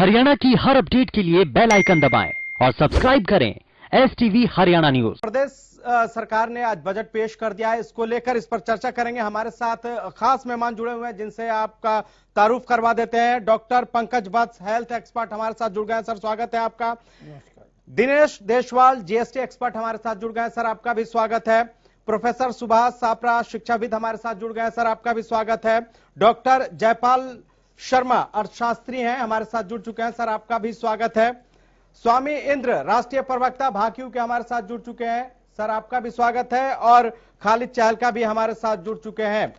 हरियाणा की हर अपडेट के लिए बेल आइकन दबाएं और सब्सक्राइब करें STV हरियाणा न्यूज। प्रदेश सरकार ने आज बजट पेश कर दिया है, इसको लेकर इस पर चर्चा करेंगे। हमारे साथ खास मेहमान जुड़े हुए हैं जिनसे आपका तारुफ करवा देते हैं। डॉक्टर पंकज वत्स, हेल्थ एक्सपर्ट हमारे साथ जुड़ गए हैं। सर, स्वागत है आपका। दिनेश देशवाल, GST एक्सपर्ट हमारे साथ जुड़ गए हैं। सर, आपका भी स्वागत है। प्रोफेसर सुभाष सापरा, शिक्षाविद हमारे साथ जुड़ गए हैं। सर, आपका भी स्वागत है। डॉक्टर जयपाल शर्मा, अर्थशास्त्री हैं, हमारे साथ जुड़ चुके हैं। सर, आपका भी स्वागत है। स्वामी इंद्र, राष्ट्रीय प्रवक्ता भाकियू के हमारे साथ जुड़ चुके हैं। सर, आपका भी स्वागत है। और खालिद चहलका भी हमारे साथ जुड़ चुके हैं।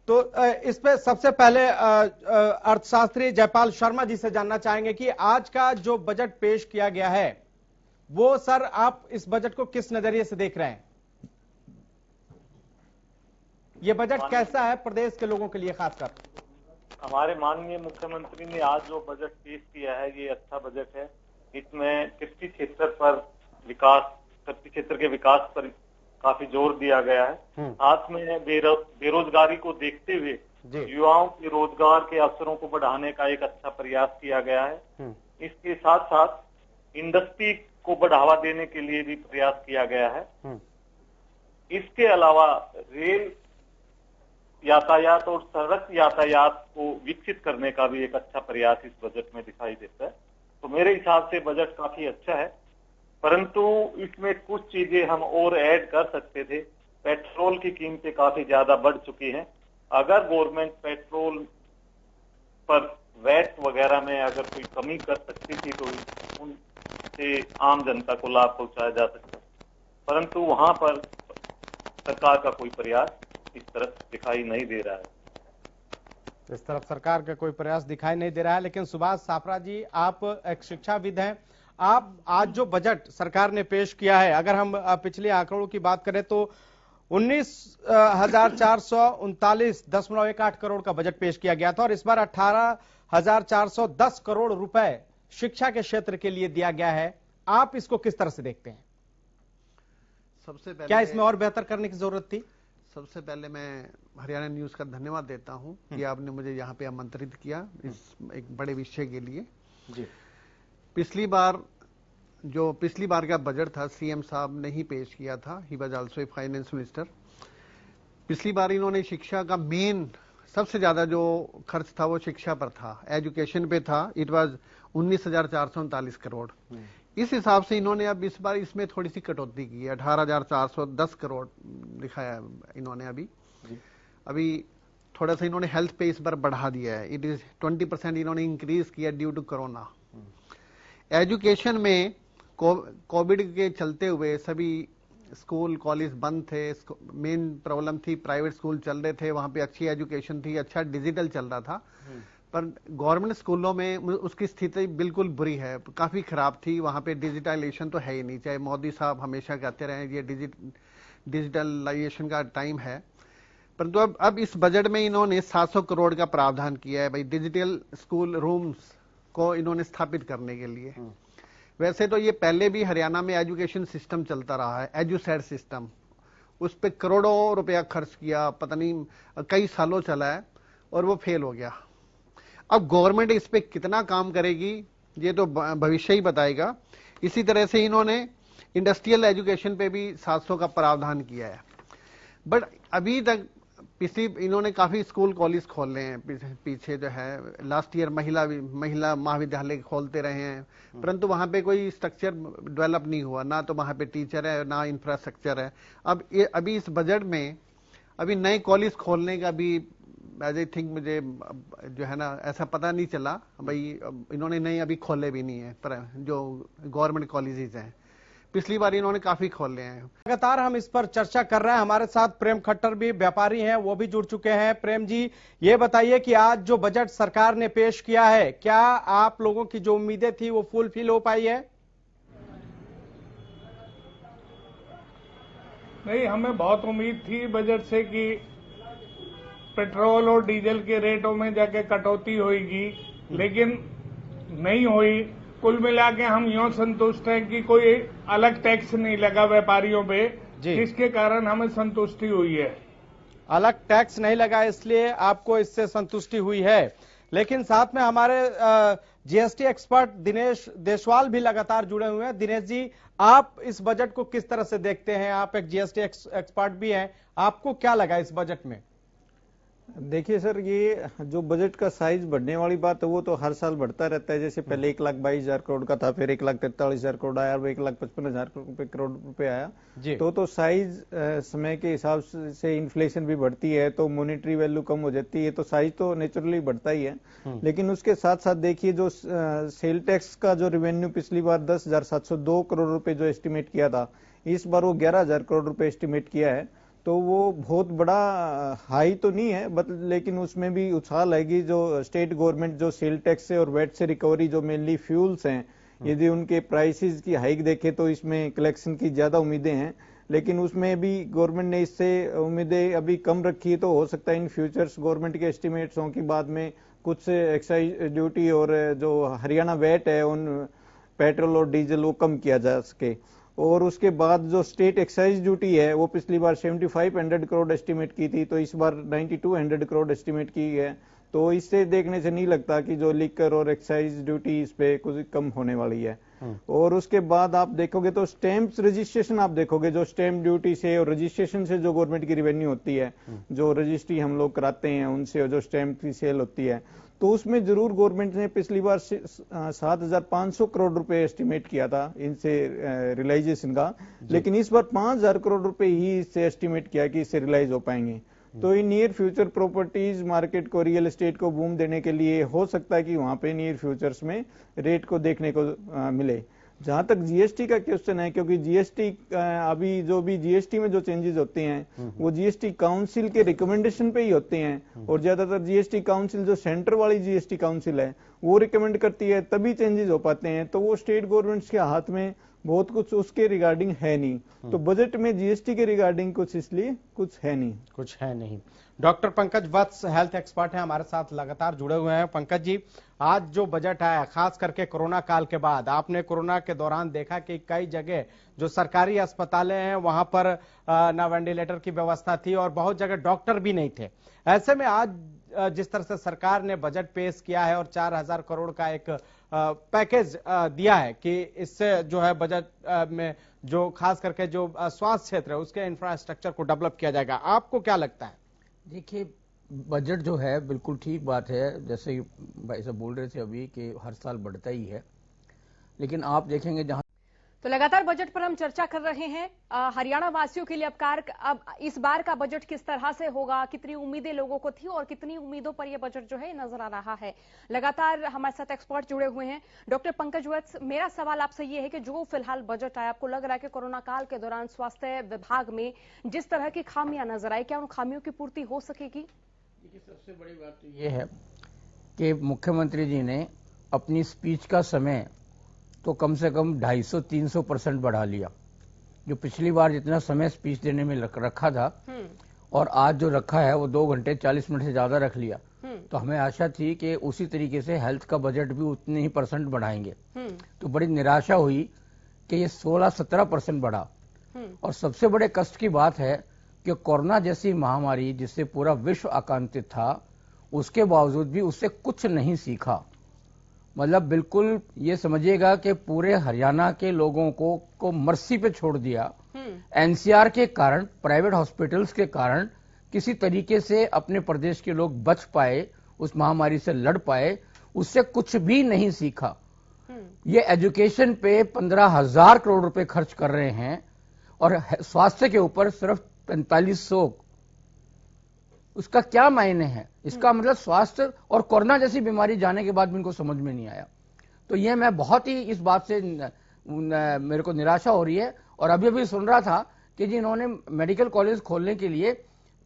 तो इस पे सबसे पहले अर्थशास्त्री जयपाल शर्मा जी से जानना चाहेंगे कि आज का जो बजट पेश किया गया है वो, सर, आप इस बजट को किस नजरिए से देख रहे हैं? ये बजट कैसा है प्रदेश के लोगों के लिए खासकर? हमारे माननीय मुख्यमंत्री ने आज जो बजट पेश किया है ये अच्छा बजट है। इसमें कृषि क्षेत्र पर कृषि क्षेत्र के विकास पर काफी जोर दिया गया है। साथ में बेरोजगारी को देखते हुए युवाओं के रोजगार के अवसरों को बढ़ाने का एक अच्छा प्रयास किया गया है। इसके साथ साथ इंडस्ट्री को बढ़ावा देने के लिए भी प्रयास किया गया है। इसके अलावा रेल यातायात और सड़क यातायात को विकसित करने का भी एक अच्छा प्रयास इस बजट में दिखाई देता है। तो मेरे हिसाब से बजट काफी अच्छा है, परंतु इसमें कुछ चीजें हम और ऐड कर सकते थे। पेट्रोल की कीमतें काफी ज्यादा बढ़ चुकी हैं। अगर गवर्नमेंट पेट्रोल पर वैट वगैरह में अगर कोई कमी कर सकती थी तो उनसे आम जनता को लाभ पहुंचाया जा सकता, परंतु वहां पर सरकार का कोई प्रयास इस तरफ दिखाई नहीं दे रहा है। इस तरफ सरकार का कोई प्रयास दिखाई नहीं दे रहा है। लेकिन सुभाष सापरा जी, आप एक शिक्षाविद हैं। आप आज जो बजट सरकार ने पेश किया है, अगर हम पिछले आंकड़ों की बात करें तो 19,439.18 करोड़ का बजट पेश किया गया था और इस बार 18,410 करोड़ रुपए शिक्षा के क्षेत्र के लिए दिया गया है। आप इसको किस तरह से देखते हैं? सबसे पहले क्या इसमें और बेहतर करने की जरूरत थी? सबसे पहले मैं हरियाणा न्यूज का धन्यवाद देता हूं कि आपने मुझे यहाँ पे आमंत्रित किया इस एक बड़े विषय के लिए। जी। पिछली बार का बजट था, CM साहब ने ही पेश किया था। He was also a finance minister. पिछली बार इन्होंने शिक्षा का मेन सबसे ज्यादा जो खर्च था वो शिक्षा पर था, एजुकेशन पे था। It was 19,439 crore. इस हिसाब से इन्होंने अब इस बार इसमें थोड़ी सी कटौती की है, 18,410 करोड़ दिखाया इन्होंने। अभी थोड़ा सा इन्होंने हेल्थ पे इस बार बढ़ा दिया है। इट इज 20% इन्होंने इंक्रीज किया ड्यू टू कोरोना। एजुकेशन में कोविड के चलते हुए सभी स्कूल कॉलेज बंद थे। मेन प्रॉब्लम थी प्राइवेट स्कूल चल रहे थे, वहां पे अच्छी एजुकेशन थी, अच्छा डिजिटल चल रहा था। पर गवर्नमेंट स्कूलों में उसकी स्थिति बिल्कुल बुरी है, काफी खराब थी। वहां पे डिजिटलाइजेशन तो है ही नहीं, चाहे मोदी साहब हमेशा कहते रहे ये डिजिटलाइजेशन का टाइम है। परंतु अब इस बजट में इन्होंने 700 करोड़ का प्रावधान किया है भाई डिजिटल स्कूल रूम्स को इन्होंने स्थापित करने के लिए। वैसे तो ये पहले भी हरियाणा में एजुकेशन सिस्टम चलता रहा है, एजुसेड सिस्टम, उस पर करोड़ों रुपया खर्च किया, पता नहीं कई सालों चला है और वो फेल हो गया। अब गवर्नमेंट इस पे कितना काम करेगी ये तो भविष्य ही बताएगा। इसी तरह से इन्होंने इंडस्ट्रियल एजुकेशन पे भी 700 का प्रावधान किया है। बट अभी तक इन्होंने काफी स्कूल कॉलेज खोले हैं पीछे जो है। लास्ट ईयर महिला महाविद्यालय खोलते रहे हैं, परंतु वहां पे कोई स्ट्रक्चर डेवलप नहीं हुआ, ना तो वहां पे टीचर है ना इंफ्रास्ट्रक्चर है। अभी इस बजट में अभी नए कॉलेज खोलने का भी एज आई थिंक मुझे जो है ना ऐसा पता नहीं चला भाई। इन्होंने नए अभी खोले भी नहीं है पर जो गवर्नमेंट कॉलेजेस हैं, पिछली बार इन्होंने काफी खोले हैं। लगातार हम इस पर चर्चा कर रहे हैं। हमारे साथ प्रेम खट्टर भी व्यापारी हैं, वो भी जुड़ चुके हैं। प्रेम जी, ये बताइए कि आज जो बजट सरकार ने पेश किया है, क्या आप लोगों की जो उम्मीदें थी वो फुलफिल हो पाई है? नहीं, हमें बहुत उम्मीद थी बजट से कि पेट्रोल और डीजल के रेटों में जाके कटौती होगी, लेकिन नहीं हुई। कुल मिला के हम यूं संतुष्ट हैं कि कोई अलग टैक्स नहीं लगा व्यापारियों पे, जिसके कारण हमें संतुष्टि हुई है। अलग टैक्स नहीं लगा, इसलिए आपको इससे संतुष्टि हुई है। लेकिन साथ में हमारे जीएसटी एक्सपर्ट दिनेश देशवाल भी लगातार जुड़े हुए हैं। दिनेश जी, आप इस बजट को किस तरह से देखते हैं? आप एक जीएसटी एक्सपर्ट भी हैं, आपको क्या लगा इस बजट में? देखिए सर, ये जो बजट का साइज बढ़ने वाली बात है वो तो हर साल बढ़ता रहता है। जैसे पहले 1,22,000 करोड़ का था, फिर 1,43,000 करोड़ आया, अब 1,55,000 करोड़ रुपए आया। तो साइज समय के हिसाब से इन्फ्लेशन भी बढ़ती है, तो मॉनेटरी वैल्यू कम हो जाती है, तो साइज तो नेचुरली बढ़ता ही है। लेकिन उसके साथ साथ देखिए, जो सेल टैक्स का जो रेवेन्यू पिछली बार 10,702 करोड़ रुपए जो एस्टिमेट किया था, इस बार वो 11,000 करोड़ रुपए एस्टिमेट किया है। तो वो बहुत बड़ा हाई तो नहीं है, बट लेकिन उसमें भी उछाल आएगी। जो स्टेट गवर्नमेंट जो सेल टैक्स से और वेट से रिकवरी, जो मेनली फ्यूल्स हैं, यदि उनके प्राइसेस की हाइक देखे तो इसमें कलेक्शन की ज्यादा उम्मीदें हैं। लेकिन उसमें भी गवर्नमेंट ने इससे उम्मीदें अभी कम रखी है, तो हो सकता है इन फ्यूचर्स गवर्नमेंट के एस्टिमेट्स हों कि बाद में कुछ एक्साइज ड्यूटी और जो हरियाणा वेट है उन पेट्रोल और डीजल वो कम किया जा सके। और उसके बाद जो स्टेट एक्साइज ड्यूटी है वो पिछली बार 7,500 करोड़ एस्टिमेट की थी, तो इस बार 9,200 करोड़ एस्टिमेट की है। तो इससे देखने से नहीं लगता कि जो लिकर और एक्साइज ड्यूटी इस पे कुछ कम होने वाली है। और उसके बाद आप देखोगे तो स्टैंप्स रजिस्ट्रेशन, आप देखोगे जो स्टैंप ड्यूटी से और रजिस्ट्रेशन से जो गवर्नमेंट की रेवेन्यू होती है, जो रजिस्ट्री हम लोग कराते हैं उनसे, और जो स्टैंप की सेल होती है, तो उसमें जरूर गवर्नमेंट ने पिछली बार 7,500 करोड़ रुपए एस्टिमेट किया था इनसे रियलाइजेशन का। लेकिन इस बार 5,000 करोड़ रुपए ही इससे एस्टिमेट किया कि इससे रियलाइज हो पाएंगे। तो in near future properties market को, रियल एस्टेट को बूम देने के लिए हो सकता है कि वहां पे नियर फ्यूचर्स में रेट को देखने को मिले। जहां तक जीएसटी का क्वेश्चन है, क्योंकि जीएसटी अभी जो भी जीएसटी में जो चेंजेस होते हैं वो जीएसटी काउंसिल के रिकमेंडेशन पे ही होते हैं, और ज्यादातर जीएसटी काउंसिल जो सेंटर वाली जीएसटी काउंसिल है वो रिकमेंड करती है, तभी चेंजेस हो पाते हैं। तो वो स्टेट गवर्नमेंट्स के हाथ में बहुत कुछ उसके रिगार्डिंग है नहीं। तो बजट में जीएसटी के रिगार्डिंग कुछ इसलिए कुछ है नहीं। डॉक्टर पंकज वत्स हेल्थ एक्सपर्ट हैं, हमारे साथ लगातार जुड़े हुए हैं। पंकज जी, आज जो बजट आया, खास करके कोरोना काल के बाद, आपने कोरोना के दौरान देखा कि कई जगह जो सरकारी अस्पतालें हैं वहां पर ना वेंटिलेटर की व्यवस्था थी और बहुत जगह डॉक्टर भी नहीं थे। ऐसे में आज जिस तरह से सरकार ने बजट पेश किया है और 4,000 करोड़ का एक पैकेज दिया है कि इससे जो है बजट में जो खास करके जो स्वास्थ्य क्षेत्र है उसके इंफ्रास्ट्रक्चर को डेवलप किया जाएगा, आपको क्या लगता है? देखिए, बजट जो है बिल्कुल ठीक बात है, जैसे भाई साहब बोल रहे थे अभी कि हर साल बढ़ता ही है। लेकिन आप देखेंगे जहां तो लगातार बजट पर हम चर्चा कर रहे हैं। हरियाणा वासियों के लिए अब इस बार का बजट किस तरह से होगा, कितनी उम्मीदें लोगों को थी और कितनी उम्मीदों पर यह बजट जो है नजर आ रहा है। लगातार हमारे साथ एक्सपर्ट जुड़े हुए हैं। डॉक्टर पंकज वत्स, मेरा सवाल आपसे ये है कि जो फिलहाल बजट आया, आपको लग रहा है कि कोरोना काल के दौरान स्वास्थ्य विभाग में जिस तरह की खामियां नजर आई, क्या उन खामियों की पूर्ति हो सकेगी? देखिए, सबसे बड़ी बात तो ये है कि मुख्यमंत्री जी ने अपनी स्पीच का समय तो कम से कम 250-300% बढ़ा लिया। जो पिछली बार जितना समय स्पीच देने में रखा था और आज जो रखा है वो 2 घंटे 40 मिनट से ज्यादा रख लिया। तो हमें आशा थी कि उसी तरीके से हेल्थ का बजट भी उतने ही % बढ़ाएंगे। तो बड़ी निराशा हुई कि ये 16-17% बढ़ा। और सबसे बड़े कष्ट की बात है कि कोरोना जैसी महामारी जिससे पूरा विश्व आक्रांतित था, उसके बावजूद भी उससे कुछ नहीं सीखा। मतलब बिल्कुल ये समझिएगा कि पूरे हरियाणा के लोगों को मर्सी पे छोड़ दिया। एनसीआर के कारण, प्राइवेट हॉस्पिटल्स के कारण किसी तरीके से अपने प्रदेश के लोग बच पाए, उस महामारी से लड़ पाए, उससे कुछ भी नहीं सीखा। ये एजुकेशन पे 15,000 करोड़ रुपए खर्च कर रहे हैं और स्वास्थ्य के ऊपर सिर्फ 4500। उसका क्या मायने है? इसका मतलब स्वास्थ्य और कोरोना जैसी बीमारी जाने के बाद भी इनको समझ में नहीं आया। तो ये मैं बहुत ही इस बात से मेरे को निराशा हो रही है। और अभी सुन रहा था कि जी इन्होंने मेडिकल कॉलेज खोलने के लिए,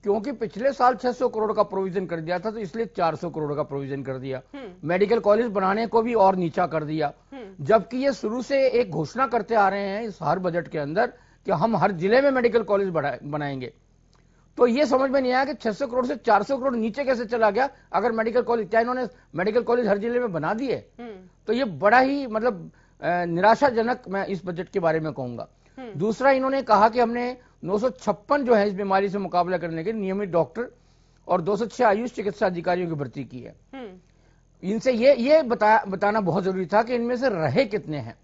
क्योंकि पिछले साल 600 करोड़ का प्रोविजन कर दिया था, तो इसलिए 400 करोड़ का प्रोविजन कर दिया। मेडिकल कॉलेज बनाने को भी और नीचा कर दिया। जबकि ये शुरू से एक घोषणा करते आ रहे हैं इस हर बजट के अंदर कि हम हर जिले में मेडिकल कॉलेज बनाएंगे। तो ये समझ में नहीं आया कि 600 करोड़ से 400 करोड़ नीचे कैसे चला गया। अगर मेडिकल कॉलेज, क्या इन्होंने मेडिकल कॉलेज हर जिले में बना दिए? तो ये बड़ा ही मतलब निराशाजनक मैं इस बजट के बारे में कहूंगा। दूसरा, इन्होंने कहा कि हमने 956 जो है इस बीमारी से मुकाबला करने के नियमित डॉक्टर और 206 आयुष चिकित्सा अधिकारियों की भर्ती की है। इनसे ये बताना बहुत जरूरी था कि इनमें से रहे कितने हैं।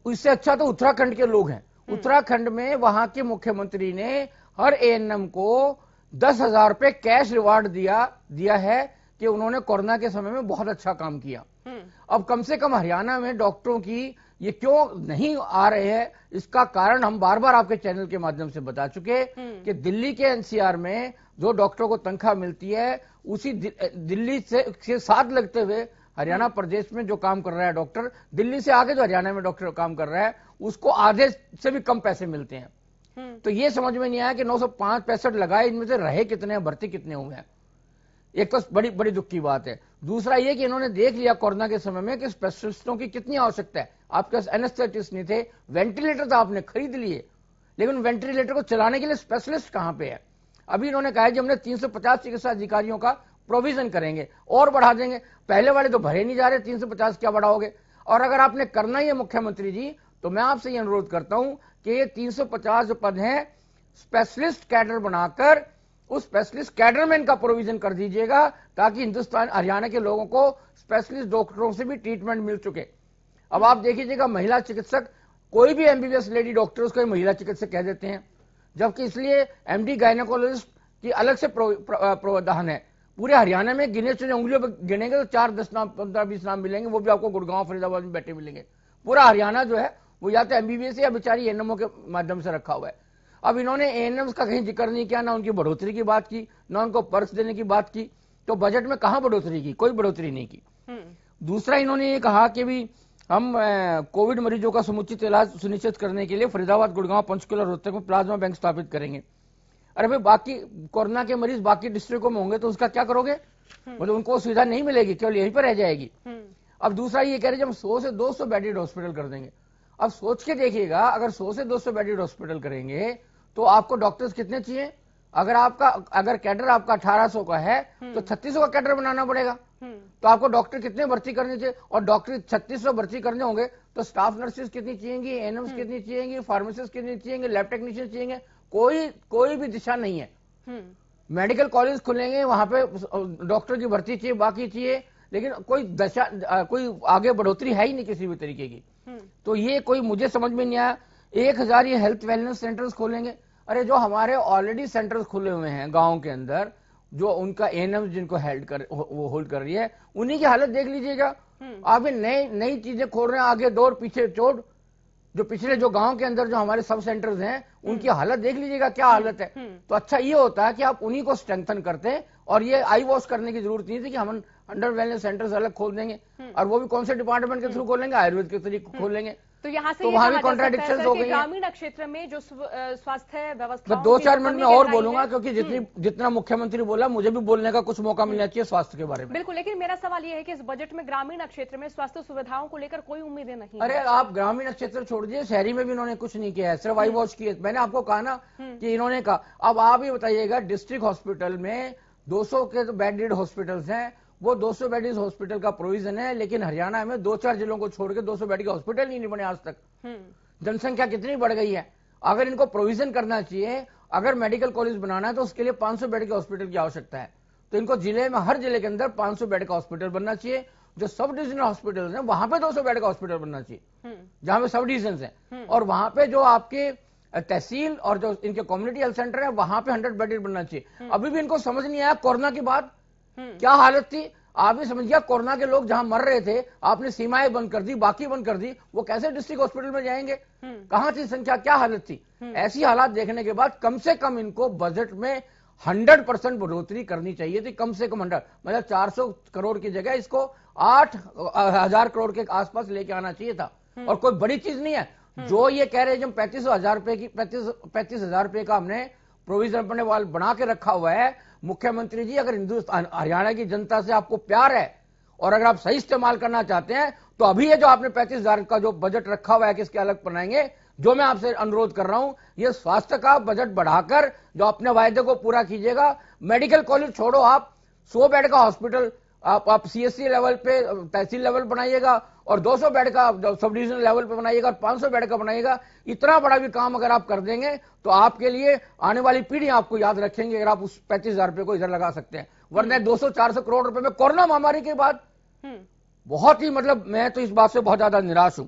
इससे अच्छा तो उत्तराखंड के लोग हैं। उत्तराखंड में वहां के मुख्यमंत्री ने हर एएनएम को 10,000 रुपए कैश रिवार्ड दिया है कि उन्होंने कोरोना के समय में बहुत अच्छा काम किया। अब कम से कम हरियाणा में डॉक्टरों की ये क्यों नहीं आ रहे हैं, इसका कारण हम बार बार आपके चैनल के माध्यम से बता चुके कि दिल्ली के एनसीआर में जो डॉक्टरों को तनख्वाह मिलती है उसी दिल्ली से साथ लगते हुए हरियाणा प्रदेश में जो काम कर रहा है डॉक्टर, दिल्ली से आगे जो हरियाणा में डॉक्टर काम कर रहा है उसको आधे से भी कम पैसे मिलते हैं। तो ये समझ में नहीं आया कि 965 लगाए, इनमें से रहे कितने हैं, भर्ती कितने हुए हैं। एक तो बड़ी दुख की बात है। दूसरा ये कि इन्होंने देख लिया कोरोना के समय में कि स्पेशलिस्टों की कितनी आवश्यकता है। आपके पास एनेस्थेटिस्ट नहीं थे, वेंटिलेटर तो आपने खरीद लिए, लेकिन वेंटिलेटर को चलाने के लिए स्पेशलिस्ट कहां पे है। अभी इन्होंने कहा है कि हमने 350 चिकित्सा अधिकारियों का प्रोविजन करेंगे और बढ़ा देंगे। पहले वाले तो भरे नहीं जा रहे, 350 क्या बढ़ाओगे। और अगर आपने करना ही है मुख्यमंत्री जी, तो मैं आपसे ये अनुरोध करता हूं कि ये 350 जो पद हैं स्पेशलिस्ट कैडर बनाकर उस स्पेशलिस्ट कैडर में इनका प्रोविजन कर दीजिएगा, ताकि हिंदुस्तान हरियाणा के लोगों को स्पेशलिस्ट डॉक्टरों से भी ट्रीटमेंट मिल चुके। अब आप देखिएगा महिला चिकित्सक, कोई भी एमबीबीएस लेडी डॉक्टर उसको महिला चिकित्सक कह देते हैं, जबकि इसलिए एमडी गायनेकोलॉजिस्ट की अलग से प्रावधान है। पूरे हरियाणा में गिने चुने उंगलियों पर गिनेंगे तो 4, 10 नाम, 15, 20 नाम मिलेंगे, वो भी आपको गुड़गांव फरीदाबाद में बैठे मिलेंगे। पूरा हरियाणा जो है वो या तो एमबीबीएस या बेचारी एएनएमओ के माध्यम से रखा हुआ है। अब इन्होंने एएनएम्स का कहीं जिक्र नहीं किया, ना उनकी बढ़ोतरी की बात की, ना उनको पर्स देने की बात की। तो बजट में कहां बढ़ोतरी की? कोई बढ़ोतरी नहीं की। दूसरा इन्होंने ये कहा कि भी हम कोविड मरीजों का समुचित इलाज सुनिश्चित करने के लिए फरीदाबाद, गुड़गांव, पंचकुला, रोहतक में प्लाज्मा बैंक स्थापित करेंगे। अरे भाई, बाकी कोरोना के मरीज बाकी डिस्ट्रिक्टों में होंगे तो उसका क्या करोगे? मतलब उनको सुविधा नहीं मिलेगी, केवल यहीं पर रह जाएगी। अब दूसरा ये कह रहे हैं हम 100 से 200 बेडेड हॉस्पिटल कर देंगे। अब सोच के देखिएगा, अगर 100 से 200 बेडेड हॉस्पिटल करेंगे तो आपको डॉक्टर्स कितने चाहिए? अगर कैडर आपका 1800 का है तो 3600 का कैडर बनाना पड़ेगा। तो आपको डॉक्टर कितने भर्ती करने चाहिए? और डॉक्टर 3600 भर्ती करने होंगे तो स्टाफ नर्सेज कितनी चाहिएंगी, एएनएम्स कितनी चाहिएंगी, फार्मासिस्ट कितनी चाहिएंगे, लैब टेक्नीशियन चाहिएंगे? कोई भी दिशा नहीं है। मेडिकल कॉलेज खुलेंगे, वहां पे डॉक्टर की भर्ती चाहिए, बाकी चाहिए, लेकिन कोई आगे बढ़ोतरी है ही नहीं किसी भी तरीके की। तो ये कोई मुझे समझ में नहीं आया। 1000 ये हेल्थ वेलनेस सेंटर्स खोलेंगे। अरे जो हमारे ऑलरेडी सेंटर्स खुले हुए हैं गांव के अंदर, जो उनका एएनएम जिनको होल्ड कर रही है, उन्हीं की हालत देख लीजिएगा। आप नई चीजें खोल रहे हैं, आगे दौड़ पीछे चोट। जो पिछले जो गांव के अंदर जो हमारे सब सेंटर्स हैं उनकी हालत देख लीजिएगा क्या हालत है। तो अच्छा ये होता है कि आप उन्हीं को स्ट्रेंथन करते हैं, और ये आई वॉश करने की जरूरत नहीं थी कि हम अंडर वेलनेस सेंटर्स अलग खोल देंगे, और वो भी कौन से डिपार्टमेंट के थ्रू खोलेंगे? आयुर्वेद के तरीके खोलेंगे। तो यहाँ से तो वहां भी कॉन्ट्राडिक्शन हो गई। ग्रामीण क्षेत्र में जो स्वास्थ्य व्यवस्था, मैं 2-4 मिनट में और बोलूंगा, क्योंकि जितना मुख्यमंत्री बोला मुझे भी बोलने का कुछ मौका मिलना चाहिए स्वास्थ्य के बारे में। बिल्कुल, लेकिन मेरा सवाल यह है कि इस बजट में ग्रामीण क्षेत्र में स्वास्थ्य सुविधाओं को लेकर कोई उम्मीदें नहीं। अरे आप ग्रामीण क्षेत्र छोड़ दिए, शहरी में भी इन्होंने कुछ नहीं किया है, सिर्फ आई वॉच की है। मैंने आपको कहा ना कि इन्होंने कहा। अब आप ही बताइएगा, डिस्ट्रिक्ट हॉस्पिटल में 200 के बेडेड हॉस्पिटल्स हैं, वो 200 बेड हॉस्पिटल का प्रोविजन है, लेकिन हरियाणा में 2-4 जिलों को छोड़ के 200 बेड के हॉस्पिटल ही नहीं बने आज तक। जनसंख्या कितनी बढ़ गई है। अगर इनको प्रोविजन करना चाहिए, अगर मेडिकल कॉलेज बनाना है तो उसके लिए 500 बेड के हॉस्पिटल की आवश्यकता है। तो इनको जिले में, हर जिले के अंदर 500 बेड का हॉस्पिटल बनना चाहिए। जो सब डिविजनल हॉस्पिटल हैं वहां पे 200 बेड का हॉस्पिटल बनना चाहिए, जहां पे सब डिविजन हैं। और वहां पे जो आपके तहसील और जो इनके कम्युनिटी हेल्थ सेंटर है वहां पे 100 बेड बनना चाहिए। अभी भी इनको समझ नहीं आया कोरोना के बाद क्या हालत थी। आप भी समझिए, कोरोना के लोग जहां मर रहे थे आपने सीमाएं बंद कर दी, बाकी बंद कर दी, वो कैसे डिस्ट्रिक्ट हॉस्पिटल में जाएंगे? कहां थी संख्या, क्या हालत थी? ऐसी हालात देखने के बाद कम से कम इनको बजट में 100% बढ़ोतरी करनी चाहिए थी, कम से कम 100, मतलब 400 करोड़ की जगह इसको 8,000 करोड़ के आसपास लेके आना चाहिए था। और कोई बड़ी चीज नहीं है जो ये कह रहे हैं, जब 35,000 रुपए का हमने प्रोविजन अपने वाल बना के रखा हुआ है। मुख्यमंत्री जी, अगर हिंदुस्तान हरियाणा की जनता से आपको प्यार है और अगर आप सही इस्तेमाल करना चाहते हैं तो अभी ये जो आपने 35,000 का जो बजट रखा हुआ है किसके अलग बनाएंगे। जो मैं आपसे अनुरोध कर रहा हूं, ये स्वास्थ्य का बजट बढ़ाकर जो अपने वायदे को पूरा कीजिएगा। मेडिकल कॉलेज छोड़ो, आप 100 बेड का हॉस्पिटल आप सीएससी लेवल पे तहसील लेवल बनाइएगा और 200 बेड का सब डिविजन लेवल पे बनाइएगा और 500 बेड का बनाइएगा। इतना बड़ा भी काम अगर आप कर देंगे तो आपके लिए आने वाली पीढ़ी आपको याद रखेंगे अगर आप उस 35,000 रुपए को इधर लगा सकते हैं। वरना 200-400 करोड़ रुपए में कोरोना महामारी के बाद बहुत ही मतलब मैं तो इस बात से बहुत ज्यादा निराश हूं।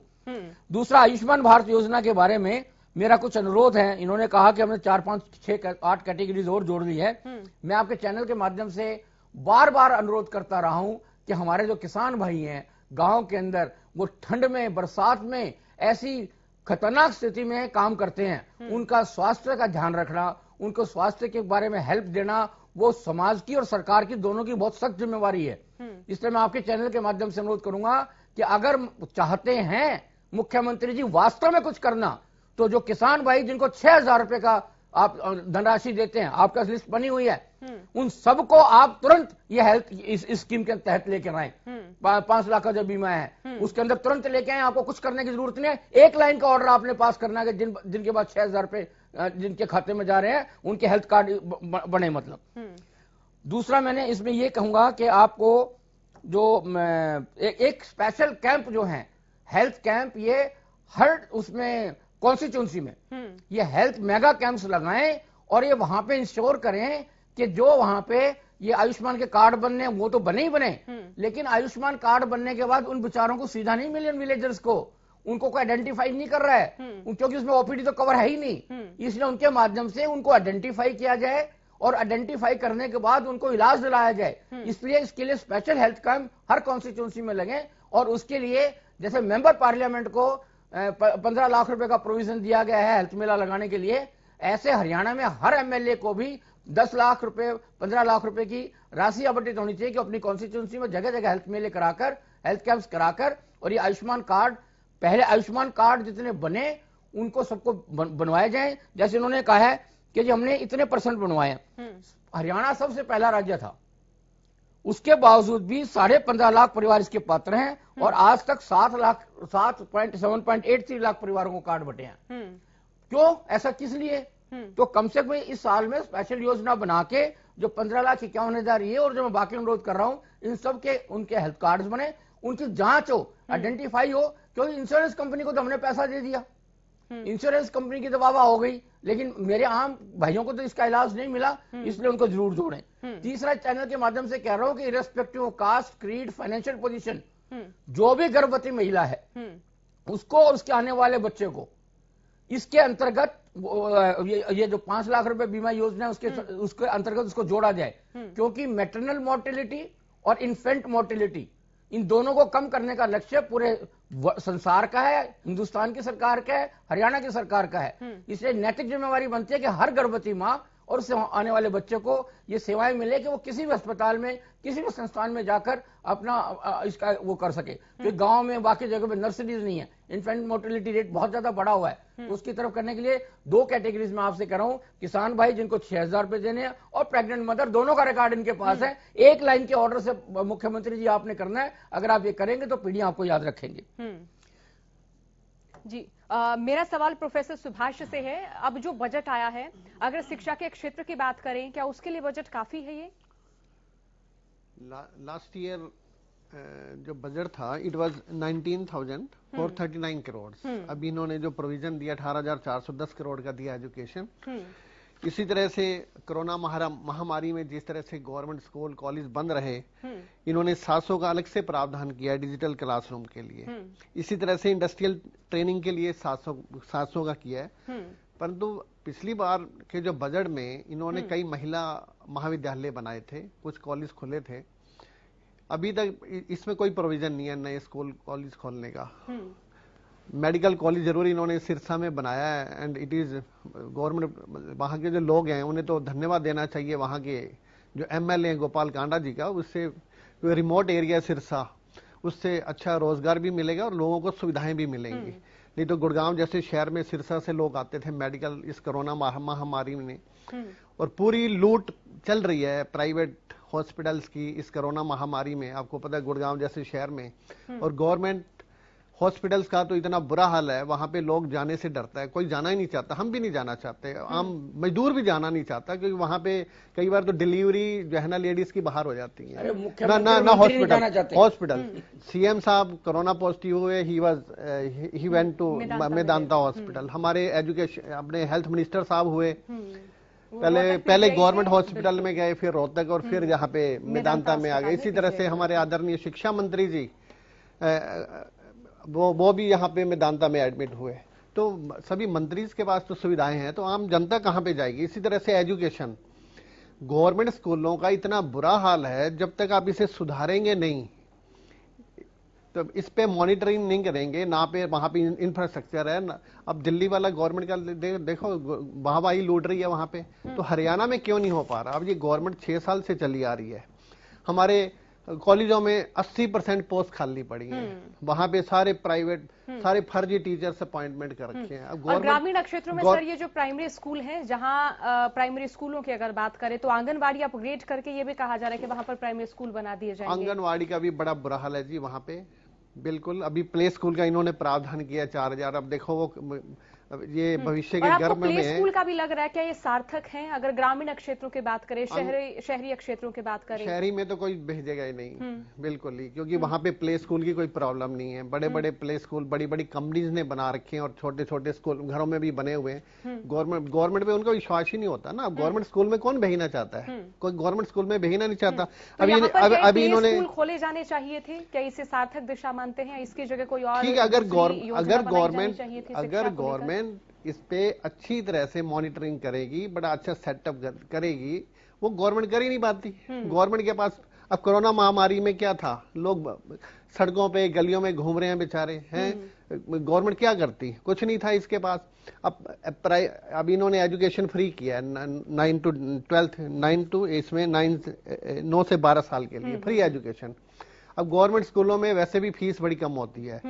दूसरा, आयुष्मान भारत योजना के बारे में मेरा कुछ अनुरोध है। इन्होंने कहा कि हमने 4, 5, 6, 8 कैटेगरीज और जोड़ दी है। मैं आपके चैनल के माध्यम से बार बार अनुरोध करता रहा हूं कि हमारे जो किसान भाई हैं गांव के अंदर, वो ठंड में बरसात में ऐसी खतरनाक स्थिति में काम करते हैं, उनका स्वास्थ्य का ध्यान रखना, उनको स्वास्थ्य के बारे में हेल्प देना, वो समाज की और सरकार की दोनों की बहुत सख्त जिम्मेवारी है। इसलिए मैं आपके चैनल के माध्यम से अनुरोध करूंगा कि अगर चाहते हैं मुख्यमंत्री जी वास्तव में कुछ करना, तो जो किसान भाई जिनको 6,000 रुपए का आप धनराशि देते हैं, आपका लिस्ट बनी हुई है, उन सबको आप तुरंत ये हेल्थ इस स्कीम के तहत लेकर आए। 5 लाख का जो बीमा है उसके अंदर तुरंत लेके आए। आपको कुछ करने की जरूरत नहीं है। एक लाइन का ऑर्डर आपने पास करना है कि जिनके पास 6,000 रुपए जिनके खाते में जा रहे हैं उनके हेल्थ कार्ड बने। मतलब दूसरा, मैंने इसमें यह कहूंगा कि आपको जो एक स्पेशल कैंप जो है हेल्थ कैंप, ये हर उसमें कॉन्स्टिट्यूंसी में ये हेल्थ मेगा कैंप्स लगाएं और ये वहां पे इंश्योर करें कि जो वहां पे ये आयुष्मान के कार्ड बनने वो तो बने ही बने, लेकिन आयुष्मान कार्ड बनने के बाद उन बेचारों को सीधा नहीं मिले, विलेजर्स को उनको कोई आइडेंटिफाई नहीं कर रहा है, क्योंकि उसमें ओपीडी तो कवर है ही नहीं। इसलिए उनके माध्यम से उनको आइडेंटिफाई किया जाए और आइडेंटिफाई करने के बाद उनको इलाज दिलाया जाए। इसलिए इसके लिए स्पेशल हेल्थ कैंप हर कॉन्स्टिट्यूंसी में लगे और उसके लिए जैसे मेंबर पार्लियामेंट को 15 लाख रुपए का प्रोविजन दिया गया है हेल्थ मेला लगाने के लिए, ऐसे हरियाणा में हर एमएलए को भी 10 लाख रुपए 15 लाख रुपए की राशि आवंटित होनी चाहिए कि अपनी कॉन्स्टिट्यूंसी में जगह जगह हेल्थ मेले कराकर, हेल्थ कैंप्स कराकर, और ये आयुष्मान कार्ड, पहले आयुष्मान कार्ड जितने बने उनको सबको बनवाए जाए। जैसे उन्होंने कहा है कि जी हमने इतने % बनवाए। हरियाणा सबसे पहला राज्य था, उसके बावजूद भी 15.5 लाख परिवार इसके पात्र हैं और आज तक 7.83 लाख परिवारों को कार्ड बटे हैं। क्यों? ऐसा किस लिए? तो कम से कम इस साल में स्पेशल योजना बना के जो 15,51,000 ये और जो मैं बाकी अनुरोध कर रहा हूं, इन सब के उनके हेल्थ कार्ड्स बने, उनकी जांच हो, आइडेंटिफाई हो। क्योंकि इंश्योरेंस कंपनी को तो हमने पैसा दे दिया, इंश्योरेंस कंपनी की तो वाह हो गई, लेकिन मेरे आम भाइयों को तो इसका इलाज नहीं मिला, इसलिए उनको जरूर जोड़ें। तीसरा, चैनल के माध्यम से कह रहा हूं कि irrespective of caste, creed, financial position, जो भी गर्भवती महिला है उसको और उसके आने वाले बच्चे को इसके अंतर्गत ये जो 5 लाख रुपए बीमा योजना है उसके अंतर्गत उसको जोड़ा जाए। क्योंकि मैटरनल मोर्टेलिटी और इन्फेंट मोर्टेलिटी, इन दोनों को कम करने का लक्ष्य पूरे संसार का है, हिंदुस्तान की सरकार का है, हरियाणा की सरकार का है। इसलिए नैतिक जिम्मेवारी बनती है कि हर गर्भवती मां और उससे आने वाले बच्चे को ये सेवाएं मिले कि वो किसी भी अस्पताल में, किसी भी संस्थान में जाकर अपना इसका वो कर सके। क्योंकि गांव में बाकी जगह पे नर्सरीज नहीं है, इन्फेंट मोर्टेलिटी रेट बहुत ज्यादा बढ़ा हुआ है। तो उसकी तरफ करने के लिए 2 कैटेगरीज में आपसे कह रहा हूं, किसान भाई जिनको 6,000 रुपए देने हैं और प्रेग्नेंट मदर, दोनों का रिकॉर्ड इनके पास है। एक लाइन के ऑर्डर से मुख्यमंत्री जी आपने करना है, अगर आप ये करेंगे तो पीढ़ी आपको याद रखेंगे। जी, मेरा सवाल प्रोफेसर सुभाष से है। अब जो बजट आया है, अगर शिक्षा के क्षेत्र की बात करें, क्या उसके लिए बजट काफी है? ये लास्ट ईयर जो बजट था इट वाज 19,439 करोड़। अभी इन्होंने जो प्रोविजन दिया 18,410 करोड़ का दिया एजुकेशन। इसी तरह से कोरोना महामारी में जिस तरह से गवर्नमेंट स्कूल कॉलेज बंद रहे, इन्होंने 700 का अलग से प्रावधान किया डिजिटल क्लासरूम के लिए। इसी तरह से इंडस्ट्रियल ट्रेनिंग के लिए 700 का किया है। परंतु पिछली बार के जो बजट में इन्होंने कई महिला महाविद्यालय बनाए थे, कुछ कॉलेज खुले थे, अभी तक इसमें कोई प्रोविजन नहीं है नए स्कूल कॉलेज खोलने का। मेडिकल कॉलेज जरूर इन्होंने सिरसा में बनाया है एंड इट इज गवर्नमेंट, वहाँ के जो लोग हैं उन्हें तो धन्यवाद देना चाहिए, वहाँ के जो एमएलए हैं गोपाल कांडा जी का। उससे रिमोट एरिया सिरसा, उससे अच्छा रोजगार भी मिलेगा और लोगों को सुविधाएं भी मिलेंगी। नहीं तो गुड़गांव जैसे शहर में सिरसा से लोग आते थे मेडिकल इस कोरोना महामारी में, और पूरी लूट चल रही है प्राइवेट हॉस्पिटल्स की इस कोरोना महामारी में। आपको पता है गुड़गांव जैसे शहर में, और गवर्नमेंट हॉस्पिटल्स का तो इतना बुरा हाल है, वहां पे लोग जाने से डरता है, कोई जाना ही नहीं चाहता, हम भी नहीं जाना चाहते, आम मजदूर भी जाना नहीं चाहता, क्योंकि वहां पे कई बार तो डिलीवरी जो है ना लेडीज की बाहर हो जाती है। ना हॉस्पिटल सीएम साहब कोरोना पॉजिटिव हुए, he went to Medanta hospital. हमारे एजुकेशन अपने हेल्थ मिनिस्टर साहब हुए, पहले गवर्नमेंट हॉस्पिटल में गए, फिर रोहतक और फिर यहाँ पे मेदांता में आ गए। इसी तरह से हमारे आदरणीय शिक्षा मंत्री जी वो भी यहाँ पे मेदांता में एडमिट हुए। तो सभी मंत्री के पास तो सुविधाएं हैं, तो आम जनता कहाँ पे जाएगी। इसी तरह से एजुकेशन, गवर्नमेंट स्कूलों का इतना बुरा हाल है, जब तक आप इसे सुधारेंगे नहीं, तो इस पे मॉनिटरिंग नहीं करेंगे, ना पे वहां पे इंफ्रास्ट्रक्चर है। अब दिल्ली वाला गवर्नमेंट का देखो वाहवाही लूट रही है वहां पे, तो हरियाणा में क्यों नहीं हो पा रहा। अब ये गवर्नमेंट 6 साल से चली आ रही है, हमारे कॉलेजों में 80% पोस्ट खाली पड़ी है, वहां पे सारे प्राइवेट सारे फर्जी टीचर्स अपॉइंटमेंट कर रखे हैं। और ग्रामीण क्षेत्रों में सर ये जो प्राइमरी स्कूल हैं, जहां प्राइमरी स्कूलों की अगर बात करें तो आंगनवाड़ी अपग्रेड करके ये भी कहा जा रहा है कि वहां पर प्राइमरी स्कूल बना दिए जाएंगे। आंगनवाड़ी का भी बड़ा बुरा हाल है जी वहां पे, बिल्कुल। अभी प्ले स्कूल का इन्होंने प्रावधान किया 4000, अब देखो वो ये भविष्य के गर्भ में प्ले स्कूल का भी लग रहा है क्या ये सार्थक है? अगर ग्रामीण क्षेत्रों की बात करें, शहरी क्षेत्रों की बात करें, शहरी में तो कोई भेजेगा ही नहीं, बिल्कुल ही, क्योंकि वहां पे प्ले स्कूल की कोई प्रॉब्लम नहीं है। बड़े बड़े प्ले स्कूल बड़ी बड़ी कंपनीज ने बना रखे हैं, और छोटे छोटे स्कूल घरों में भी बने हुए हैं। गवर्नमेंट पे उनका विश्वास ही नहीं होता ना। गवर्नमेंट स्कूल में कौन भेजना चाहता है? कोई गवर्नमेंट स्कूल में भेजना नहीं चाहता। अभी इन्होंने खोले जाने चाहिए थे क्या? इसे सार्थक दिशा मानते हैं? इसकी जगह कोई और ठीक है, अगर गवर्नमेंट इस पे अच्छी तरह से मॉनिटरिंग करेगी, बड़ा अच्छा सेटअप करेगी, वो गवर्नमेंट कर ही नहीं पाती। गवर्नमेंट के पास अब कोरोना महामारी में क्या था, लोग सड़कों पे गलियों में घूम रहे हैं बेचारे हैं, गवर्नमेंट क्या करती? कुछ नहीं था इसके पास। अब इन्होंने एजुकेशन फ्री किया है 9 to 12, 9 to इसमें 9 से 12 साल के लिए फ्री एजुकेशन। अब गवर्नमेंट स्कूलों में वैसे भी फीस बड़ी कम होती है,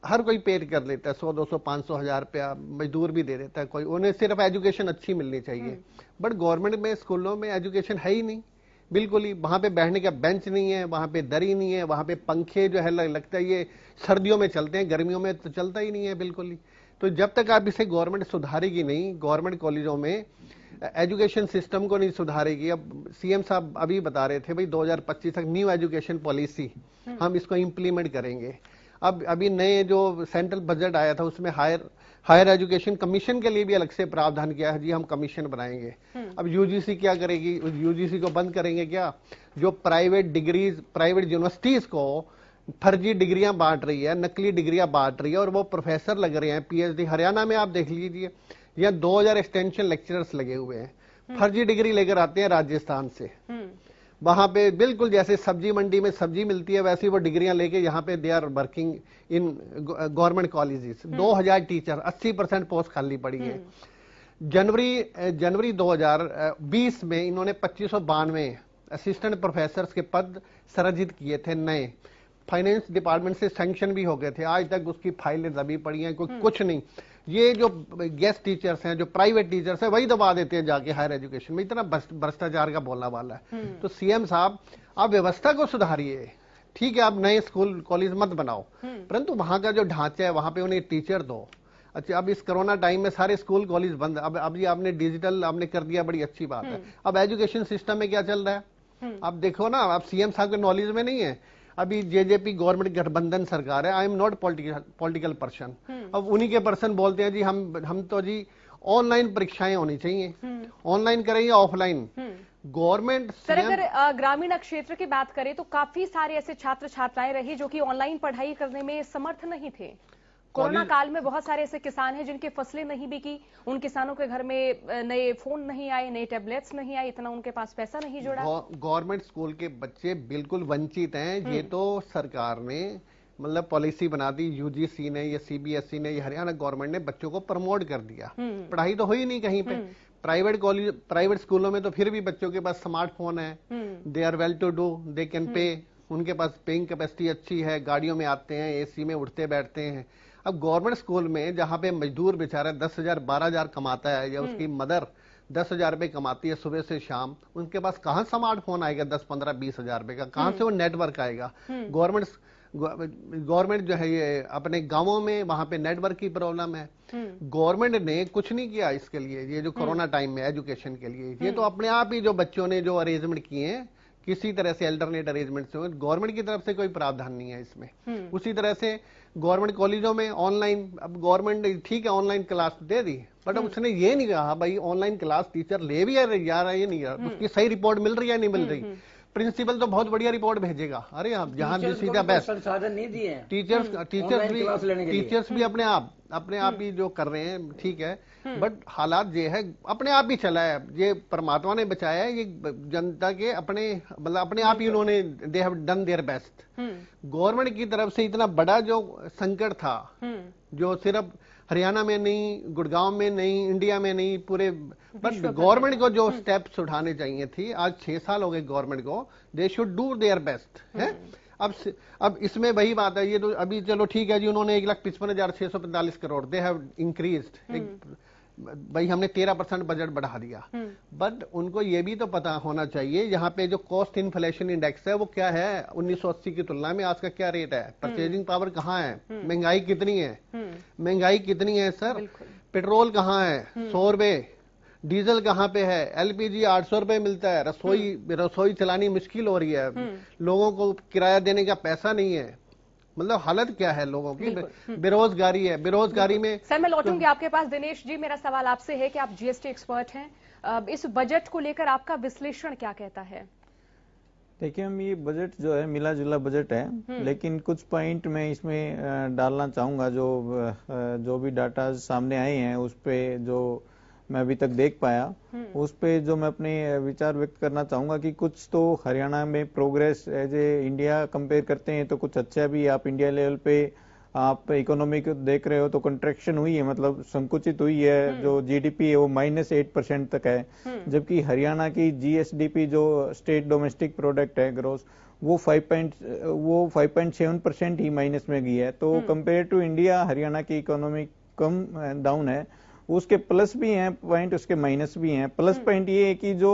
हर कोई पेड कर लेता है, 100, 200, 500, 1000 रुपया मजदूर भी दे देता है कोई, उन्हें सिर्फ एजुकेशन अच्छी मिलनी चाहिए। बट गवर्नमेंट में स्कूलों में एजुकेशन है ही नहीं, बिल्कुल ही। वहां पे बैठने का बेंच नहीं है, वहां पे दरी नहीं है, वहां पे पंखे जो है लगता है ये सर्दियों में चलते हैं, गर्मियों में तो चलता ही नहीं है बिल्कुल ही। तो जब तक आप इसे गवर्नमेंट सुधारेगी नहीं, गवर्नमेंट कॉलेजों में एजुकेशन सिस्टम को नहीं सुधारेगी। अब सीएम साहब अभी बता रहे थे भाई 2025 तक न्यू एजुकेशन पॉलिसी हम इसको इम्प्लीमेंट करेंगे। अब अभी नए जो सेंट्रल बजट आया था उसमें हायर एजुकेशन कमीशन के लिए भी अलग से प्रावधान किया है जी, हम कमीशन बनाएंगे। अब यूजीसी क्या करेगी? यूजीसी को बंद करेंगे क्या? जो प्राइवेट यूनिवर्सिटीज को फर्जी डिग्रियां बांट रही है, नकली डिग्रियां बांट रही है, और वो प्रोफेसर लग रहे हैं पीएचडी। हरियाणा में आप देख लीजिए, यहाँ 2000 एक्सटेंशन लेक्चरर्स लगे हुए हैं, फर्जी डिग्री लेकर आते हैं राजस्थान से। वहां पे बिल्कुल जैसे सब्जी मंडी में सब्जी मिलती है, वैसी वो डिग्रियां लेके यहाँ पे they are working in government colleges. 2000 teacher, 80% post खाली पड़ी है। जनवरी 2020 में इन्होंने 2592 असिस्टेंट प्रोफेसर के पद सृजित किए थे नए, फाइनेंस डिपार्टमेंट से सैंक्शन भी हो गए थे। आज तक उसकी फाइलें दबी पड़ी हैं, कोई कुछ नहीं। ये जो गेस्ट टीचर्स हैं, जो प्राइवेट टीचर्स हैं, वही दबा देते हैं जाके हायर एजुकेशन में। इतना भ्रष्टाचार का बोलना वाला है। तो सीएम साहब आप व्यवस्था को सुधारिए, ठीक है, आप नए स्कूल कॉलेज मत बनाओ, परंतु वहां का जो ढांचा है वहां पे उन्हें टीचर दो। अच्छा, अब इस कोरोना टाइम में सारे स्कूल कॉलेज बंद, अब ये आपने डिजिटल आपने कर दिया, बड़ी अच्छी बात है। अब एजुकेशन सिस्टम में क्या चल रहा है अब देखो ना, अब सीएम साहब के नॉलेज में नहीं है। अभी जेजेपी गवर्नमेंट गठबंधन सरकार है, I am not political person. अब उन्हीं के पर्सन बोलते हैं जी हम तो जी ऑनलाइन परीक्षाएं होनी चाहिए, ऑनलाइन करें या ऑफलाइन। गवर्नमेंट सर अगर ग्रामीण क्षेत्र की बात करें तो काफी सारे ऐसे छात्र छात्राएं रही जो कि ऑनलाइन पढ़ाई करने में समर्थ नहीं थे। कोरोना काल में बहुत सारे ऐसे किसान हैं जिनकी फसलें नहीं बिकी, उन किसानों के घर में नए फोन नहीं आए, नए टैबलेट्स नहीं आए, इतना उनके पास पैसा नहीं जुड़ा। गवर्नमेंट स्कूल के बच्चे बिल्कुल वंचित हैं। ये तो सरकार ने मतलब पॉलिसी बना दी, यूजीसी ने या सीबीएसई ने या हरियाणा गवर्नमेंट ने बच्चों को प्रमोट कर दिया। पढ़ाई तो हुई नहीं कहीं पे। प्राइवेट स्कूलों में तो फिर भी बच्चों के पास स्मार्टफोन है, they are well to do, they can pay, उनके पास पेइंग कैपेसिटी अच्छी है, गाड़ियों में आते हैं, एसी में उठते बैठते हैं। अब गवर्नमेंट स्कूल में जहां पे मजदूर बेचारा 10,000 12,000 कमाता है, या उसकी मदर 10,000 रुपए कमाती है सुबह से शाम, उनके पास कहां स्मार्टफोन आएगा 10, 15, 20 हजार रुपए का? कहां से वो नेटवर्क आएगा? गवर्नमेंट जो है ये अपने गांवों में वहां पे नेटवर्क की प्रॉब्लम है। गवर्नमेंट ने कुछ नहीं किया इसके लिए, ये जो कोरोना टाइम में एजुकेशन के लिए, ये तो अपने आप ही जो बच्चों ने जो अरेंजमेंट किए हैं किसी तरह से अल्टरनेट अरेंजमेंट से, गवर्नमेंट की तरफ से कोई प्रावधान नहीं है इसमें। उसी तरह से गवर्नमेंट कॉलेजों में ऑनलाइन, अब गवर्नमेंट ठीक है online class they the, but अब उसने ये नहीं कहा भाई ऑनलाइन क्लास टीचर ले भी जा रहा है या नहीं, उसकी सही रिपोर्ट मिल रही है नहीं मिल रही। प्रिंसिपल तो बहुत बढ़िया रिपोर्ट भेजेगा, अरे आप जहां भी सीधा बेस्ट संसाधन नहीं दिए हैं टीचर्स भी अपने आप ही जो कर रहे हैं ठीक है, बट हालात ये है अपने आप ही चला है, ये परमात्मा ने बचाया है, ये जनता के अपने मतलब अपने आप ही उन्होंने they have done their best. Government की तरफ से इतना बड़ा जो संकट था, जो सिर्फ हरियाणा में नहीं, गुड़गांव में नहीं, इंडिया में नहीं, पूरे, बट गवर्नमेंट को जो स्टेप्स उठाने चाहिए थी, आज 6 साल हो गए गवर्नमेंट को, they should do their best है। अब इसमें वही बात है, ये तो अभी चलो ठीक है जी, उन्होंने 1,55,645 करोड़ दे हैव इंक्रीज्ड, भाई हमने 13% बजट बढ़ा दिया, बट उनको ये भी तो पता होना चाहिए यहाँ पे जो कॉस्ट इन्फ्लेशन इंडेक्स है वो क्या है, 1980 की तुलना में आज का क्या रेट है, परचेजिंग पावर कहाँ है, महंगाई कितनी है, महंगाई कितनी है सर, पेट्रोल कहाँ है 100 रुपए, डीजल कहाँ पे है, एलपीजी 800 रुपए मिलता है, रसोई चलानी मुश्किल हो रही है, लोगों को किराया देने का पैसा नहीं है, मतलब हालत क्या है लोगों की, बेरोजगारी है, बेरोजगारी में। सर मैं लौटूंगी आपके पास। दिनेश जी, मेरा सवाल आपसे है कि आप जीएसटी एक्सपर्ट हैं, इस बजट को लेकर आपका विश्लेषण क्या कहता है? देखिए, हम ये बजट जो है मिला जुला बजट है, लेकिन कुछ पॉइंट मैं इसमें डालना चाहूंगा, जो भी डाटा सामने आए हैं उस पे जो मैं अभी तक देख पाया, उस पे जो मैं अपने विचार व्यक्त करना चाहूंगा कि कुछ तो हरियाणा में progress as a India compare करते हैं तो कुछ अच्छा भी, आप इंडिया लेवल पे आप इकोनॉमी को देख रहे हो तो कंट्रैक्शन हुई है, मतलब संकुचित हुई है, जो जीडीपी है वो -8% तक है, जबकि हरियाणा की जीएसडीपी जो स्टेट डोमेस्टिक प्रोडक्ट है ग्रोस, वो 5.7% ही माइनस में गई है। तो कंपेयर टू इंडिया हरियाणा की इकोनॉमी कम डाउन है, उसके प्लस भी हैं पॉइंट, उसके माइनस भी हैं। प्लस पॉइंट ये है कि जो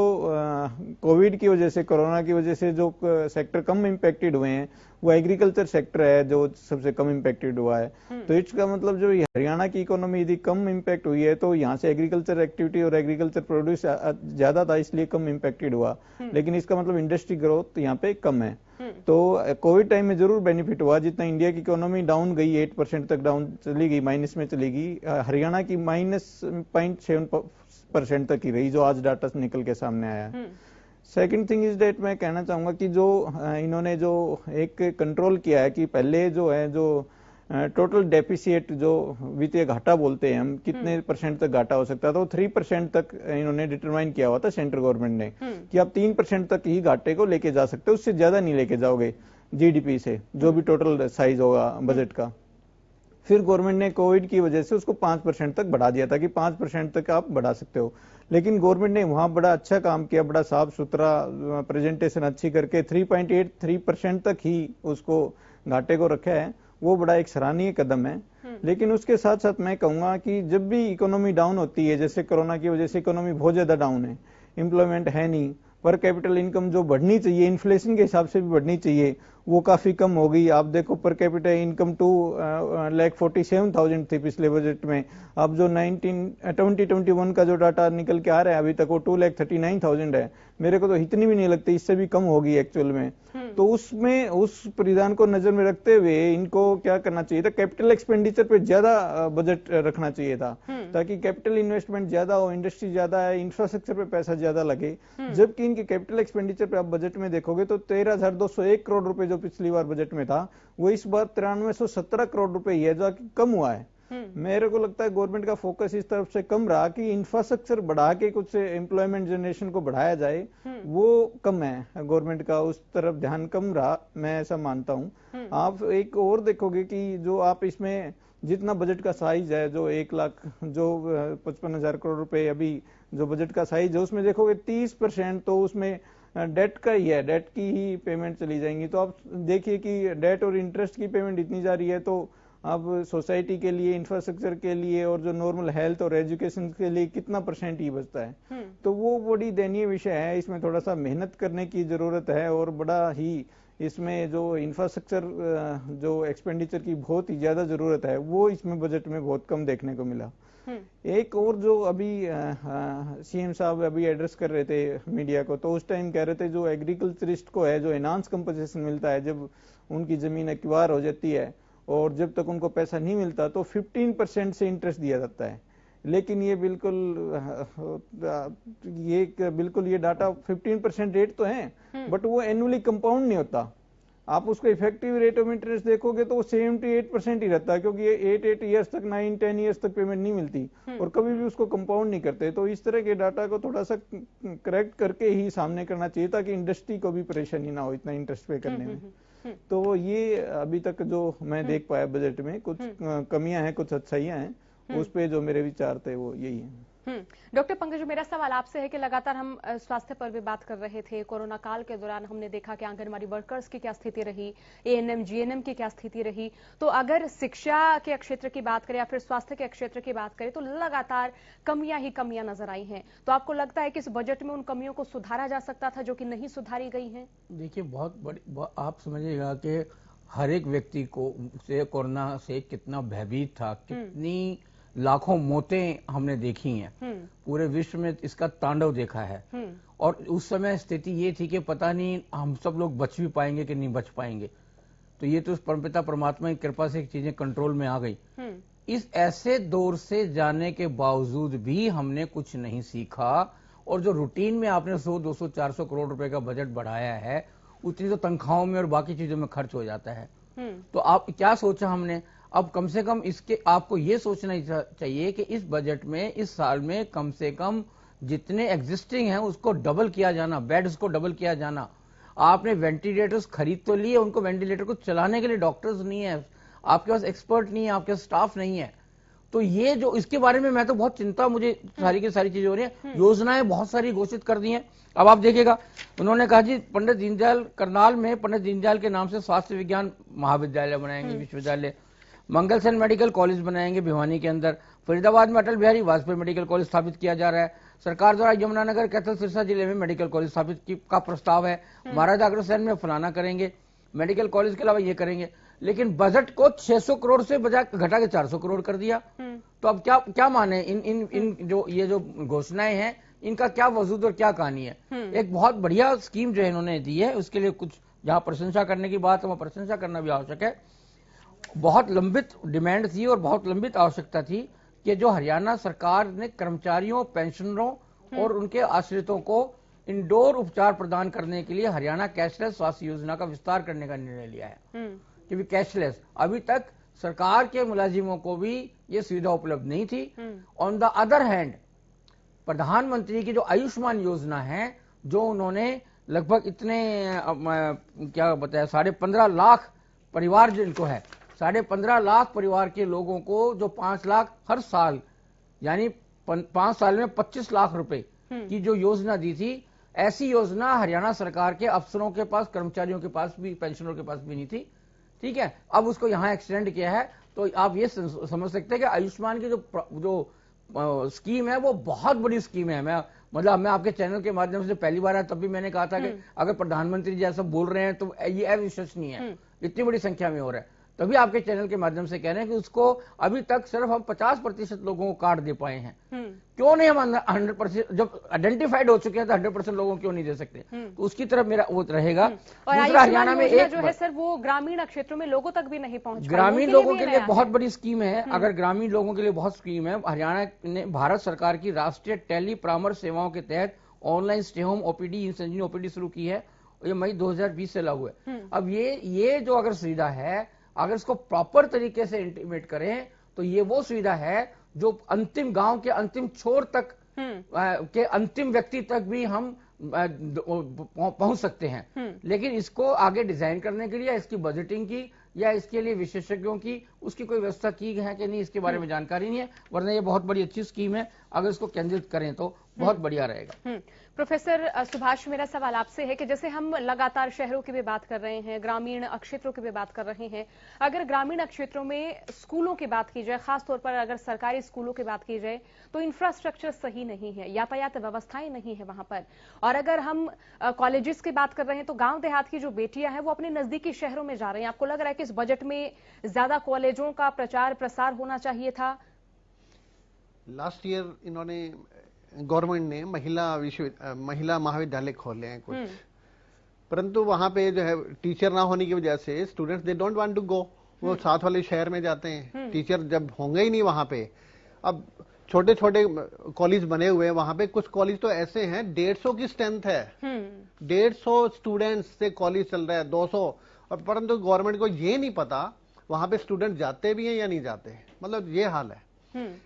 कोविड की वजह से, कोरोना की वजह से जो सेक्टर कम इम्पैक्टेड हुए हैं वो एग्रीकल्चर सेक्टर है जो सबसे कम इम्पैक्टेड हुआ है। तो इसका मतलब जो हरियाणा की इकोनॉमी यदि कम इम्पैक्ट हुई है तो यहाँ से एग्रीकल्चर एक्टिविटी और एग्रीकल्चर प्रोड्यूस ज्यादा था, इसलिए कम इम्पैक्टेड हुआ, लेकिन इसका मतलब इंडस्ट्री ग्रोथ यहाँ पे कम है। तो कोविड टाइम में जरूर बेनिफिट हुआ, जितना इंडिया की इकोनॉमी डाउन गई 8% तक डाउन चली गई, माइनस में चली गई, हरियाणा की -0.7% तक ही रही, जो आज डाटा निकल के सामने आया है। सेकंड थिंग इज डेट, मैं कहना चाहूंगा कि जो इन्होंने जो एक कंट्रोल किया है कि पहले जो है जो टोटल डेफिसिट जो वित्तीय घाटा बोलते हैं हम, कितने % तक घाटा हो सकता था, तो 3% तक इन्होंने डिटरमाइन किया हुआ था सेंट्रल गवर्नमेंट ने, कि आप 3% तक ही घाटे को लेके जा सकते हो, उससे ज्यादा नहीं लेके जाओगे जीडीपी से, जो भी टोटल साइज होगा बजट का। फिर गवर्नमेंट ने कोविड की वजह से उसको 5% तक बढ़ा दिया था कि 5% तक आप बढ़ा सकते हो, लेकिन गवर्नमेंट ने वहां बड़ा अच्छा काम किया, बड़ा साफ सुथरा प्रेजेंटेशन अच्छी करके 3.83% तक ही उसको घाटे को रखा है, वो बड़ा एक सराहनीय कदम है। लेकिन उसके साथ साथ मैं कहूंगा कि जब भी इकोनॉमी डाउन होती है, जैसे कोरोना की वजह से इकोनॉमी बहुत ज्यादा डाउन है, एम्प्लॉयमेंट है नहीं, पर कैपिटल इनकम जो बढ़नी चाहिए इन्फ्लेशन के हिसाब से भी बढ़नी चाहिए वो काफी कम हो गई। आप देखो पर कैपिटल इनकम 2,47,000 थी पिछले बजट में, अब जो 2021 का जो डाटा निकल के आ रहा है अभी तक वो 2,39,000 है। मेरे को तो इतनी भी नहीं लगती, इससे भी कम होगी एक्चुअल में। तो उसमें उस परिधान को नजर में रखते हुए इनको क्या करना चाहिए था, कैपिटल एक्सपेंडिचर पे ज्यादा बजट रखना चाहिए था, ताकि कैपिटल इन्वेस्टमेंट ज्यादा हो, इंडस्ट्री ज्यादा है, इंफ्रास्ट्रक्चर पे पैसा ज्यादा लगे। जबकि इनके कैपिटल एक्सपेंडिचर पे आप बजट में देखोगे तो 13,201 करोड़ रुपए जो पिछली बार बजट में था, वो इस बार 9317 करोड़ रुपए ही है, जो कम हुआ है। मेरे को लगता है गवर्नमेंट का फोकस इस तरफ से कम रहा कि इंफ्रास्ट्रक्चर बढ़ा के कुछ एम्प्लॉयमेंट जनरेशन को बढ़ाया जाए, वो कम है गवर्नमेंट का, उस तरफ ध्यान कम रहा, मैं ऐसा मानता हूं। आप एक और देखोगे कि जो आप इसमें जितना बजट का साइज है, जो 1,55,000 करोड़ रुपए अभी जो बजट का साइज है, उसमें देखोगे 30% तो उसमें डेट का ही है, डेट की ही पेमेंट चली जाएंगी। तो आप देखिए कि डेट और इंटरेस्ट की पेमेंट इतनी जा रही है, तो अब सोसाइटी के लिए, इंफ्रास्ट्रक्चर के लिए और जो नॉर्मल हेल्थ और एजुकेशन के लिए कितना % ही बचता है। तो वो बड़ी दयनीय विषय है, इसमें थोड़ा सा मेहनत करने की जरूरत है और बड़ा ही इसमें जो इंफ्रास्ट्रक्चर जो एक्सपेंडिचर की बहुत ही ज्यादा जरूरत है वो इसमें बजट में बहुत कम देखने को मिला। एक और जो अभी सीएम साहब अभी एड्रेस कर रहे थे मीडिया को, तो उस टाइम कह रहे थे जो एग्रीकल्चरिस्ट को है जो एनहांस कंपनसेशन मिलता है जब उनकी जमीन एक्वायर हो जाती है और जब तक उनको पैसा नहीं मिलता तो 15% से इंटरेस्ट दिया जाता है। लेकिन ये बिल्कुल ये डाटा 15% रेट तो है बट वो एनुअली कंपाउंड नहीं होता। आप उसको इफेक्टिव रेट ऑफ इंटरेस्ट देखोगे तो वो 78% ही रहता है, क्योंकि ये 8 ईयर्स तक 9-10 ईयर्स तक पेमेंट नहीं मिलती और कभी भी उसको कंपाउंड नहीं करते। तो इस तरह के डाटा को थोड़ा सा करेक्ट करके ही सामने करना चाहिए ताकि इंडस्ट्री को भी परेशानी ना हो इतना इंटरेस्ट पे करने में। तो ये अभी तक जो मैं देख पाया बजट में कुछ कमियां हैं कुछ अच्छाइयां हैं, उस पे जो मेरे विचार थे वो यही है। डॉक्टर पंकज, मेरा सवाल आपसे है कि लगातार हम स्वास्थ्य पर भी बात कर रहे थे। कोरोना काल के दौरान हमने देखा कि आंगनबाड़ी वर्कर्स की क्या स्थिति रही, एएनएम जीएनएम की क्या स्थिति रही। तो अगर शिक्षा के क्षेत्र की बात करें या फिर स्वास्थ्य के क्षेत्र की बात करें तो लगातार कमियां ही कमियां नजर आई हैं। तो आपको लगता है कि इस बजट में उन कमियों को सुधारा जा सकता था जो कि नहीं सुधारी गई हैं? देखिए, बहुत बड़ी आप समझिएगा कि हर एक व्यक्ति को से कोरोना से कितना भयभीत था, कितनी लाखों मौतें हमने देखी हैं, पूरे विश्व में इसका तांडव देखा है। और उस समय स्थिति ये थी कि पता नहीं हम सब लोग बच भी पाएंगे कि नहीं बच पाएंगे। तो ये तो परमपिता परमात्मा की कृपा से चीजें कंट्रोल में आ गई। इस ऐसे दौर से जाने के बावजूद भी हमने कुछ नहीं सीखा और जो रूटीन में आपने 100, 200, 400 करोड़ रुपए का बजट बढ़ाया है उतनी तो तनख्वाहों में और बाकी चीजों में खर्च हो जाता है। तो आप क्या सोचा हमने? अब कम से कम इसके आपको ये सोचना चाहिए कि इस बजट में इस साल में कम से कम जितने एग्जिस्टिंग हैं उसको डबल किया जाना, बेड्स को डबल किया जाना। आपने वेंटिलेटर्स खरीद तो लिए, उनको वेंटिलेटर को चलाने के लिए डॉक्टर्स नहीं है, आपके पास एक्सपर्ट नहीं है, आपके पास स्टाफ नहीं है। तो ये जो इसके बारे में मैं तो बहुत चिंता, मुझे सारी की सारी चीजें हो रही है। योजनाएं बहुत सारी घोषित कर दी हैं। अब आप देखिएगा उन्होंने कहा जी पंडित दीनदयाल करनाल में पंडित दीनदयाल के नाम से स्वास्थ्य विज्ञान महाविद्यालय बनाएंगे, विश्वविद्यालय, मंगल सेन मेडिकल कॉलेज बनाएंगे भिवानी के अंदर, फरीदाबाद में अटल बिहारी वाजपेयी मेडिकल कॉलेज स्थापित किया जा रहा है। सरकार द्वारा यमुनानगर कैथल सिरसा जिले में मेडिकल कॉलेज स्थापित का प्रस्ताव है। महाराजा अग्रसेन में फलाना करेंगे, मेडिकल कॉलेज के अलावा ये करेंगे। लेकिन बजट को 600 करोड़ से बजाय घटा के 400 करोड़ कर दिया। तो अब क्या माने इन जो ये जो घोषणाएं हैं इनका क्या वजूद और क्या कहानी है? एक बहुत बढ़िया स्कीम जो है इन्होंने दी है, उसके लिए कुछ जहां प्रशंसा करने की बात है वहां प्रशंसा करना भी आवश्यक है। बहुत लंबित डिमांड थी और बहुत लंबित आवश्यकता थी कि जो हरियाणा सरकार ने कर्मचारियों, पेंशनरों और उनके आश्रितों को इंडोर उपचार प्रदान करने के लिए हरियाणा कैशलेस स्वास्थ्य योजना का विस्तार करने का निर्णय लिया है। क्योंकि कैशलेस अभी तक सरकार के मुलाजिमों को भी ये सुविधा उपलब्ध नहीं थी। ऑन द अदर हैंड प्रधानमंत्री की जो आयुष्मान योजना है, जो उन्होंने लगभग इतने क्या बताया 15.5 लाख परिवार जिनको है, 15.5 लाख परिवार के लोगों को जो 5 लाख हर साल यानी 5 साल में 25 लाख रुपए की जो योजना दी थी, ऐसी योजना हरियाणा सरकार के अफसरों के पास, कर्मचारियों के पास भी, पेंशनरों के पास भी नहीं थी। ठीक है, अब उसको यहां एक्सटेंड किया है। तो आप ये समझ सकते हैं कि आयुष्मान की जो स्कीम है वो बहुत बड़ी स्कीम है। मैं आपके चैनल के माध्यम से पहली बार आया तब भी मैंने कहा था कि अगर प्रधानमंत्री जैसा बोल रहे हैं तो ये अविश्वसनीय है, इतनी बड़ी संख्या में हो रहा है। तभी आपके चैनल के माध्यम से कह रहे हैं कि उसको अभी तक सिर्फ हम 50% लोगों को कार्ड दे पाए हैं। क्यों नहीं हम 100%, जब आइडेंटिफाइड हो चुके हैं तो 100% लोगों को क्यों नहीं दे सकते? तो उसकी तरफ मेरा वो रहेगा। और हरियाणा में एक जो है सर वो ग्रामीण क्षेत्रों में लोगों तक भी नहीं पहुंच, ग्रामीण लोगों के लिए बहुत बड़ी स्कीम है। अगर ग्रामीण लोगों के लिए बहुत स्कीम है, हरियाणा ने भारत सरकार की राष्ट्रीय टेली परामर्श सेवाओं के तहत online stay home OPD, eSanjeevani OPD शुरू की है। ये मई 2020 से लागू है। अब ये जो अगर सुविधा है, अगर इसको प्रॉपर तरीके से इंटीमेट करें तो ये वो सुविधा है जो अंतिम गांव के अंतिम छोर तक के अंतिम व्यक्ति तक भी हम पहुंच सकते हैं। लेकिन इसको आगे डिजाइन करने के लिए, इसकी बजटिंग की या इसके लिए विशेषज्ञों की उसकी कोई व्यवस्था की है कि नहीं, इसके बारे में जानकारी नहीं है। वरना ये बहुत बड़ी अच्छी स्कीम है, अगर इसको केंद्रित करें तो बहुत बढ़िया रहेगा। प्रोफेसर सुभाष, मेरा सवाल आपसे है कि जैसे हम लगातार शहरों की भी बात कर रहे हैं, ग्रामीण क्षेत्रों की भी बात कर रहे हैं, अगर ग्रामीण क्षेत्रों में स्कूलों की बात की जाए, खासतौर पर अगर सरकारी स्कूलों की बात की जाए, तो इंफ्रास्ट्रक्चर सही नहीं है, यातायात व्यवस्थाएं नहीं है वहां पर। और अगर हम कॉलेजेस की बात कर रहे हैं तो गांव देहात की जो बेटियां हैं वो अपने नजदीकी शहरों में जा रही हैं। आपको लग रहा है कि इस बजट में ज्यादा कॉलेजों का प्रचार प्रसार होना चाहिए था? लास्ट ईयर इन्होंने गवर्नमेंट ने महिला महाविद्यालय खोले हैं कुछ, परंतु वहां पे जो है टीचर ना होने की वजह से students they don't want to go, वो साथ वाले शहर में जाते हैं। टीचर जब होंगे ही नहीं वहां पे, अब छोटे छोटे कॉलेज बने हुए हैं वहां पे, कुछ कॉलेज तो ऐसे हैं 150 की स्ट्रेंथ है, 150 स्टूडेंट्स से कॉलेज चल रहा है, 200, और परंतु गवर्नमेंट को ये नहीं पता वहां पे स्टूडेंट जाते भी हैं या नहीं जाते, मतलब ये हाल है।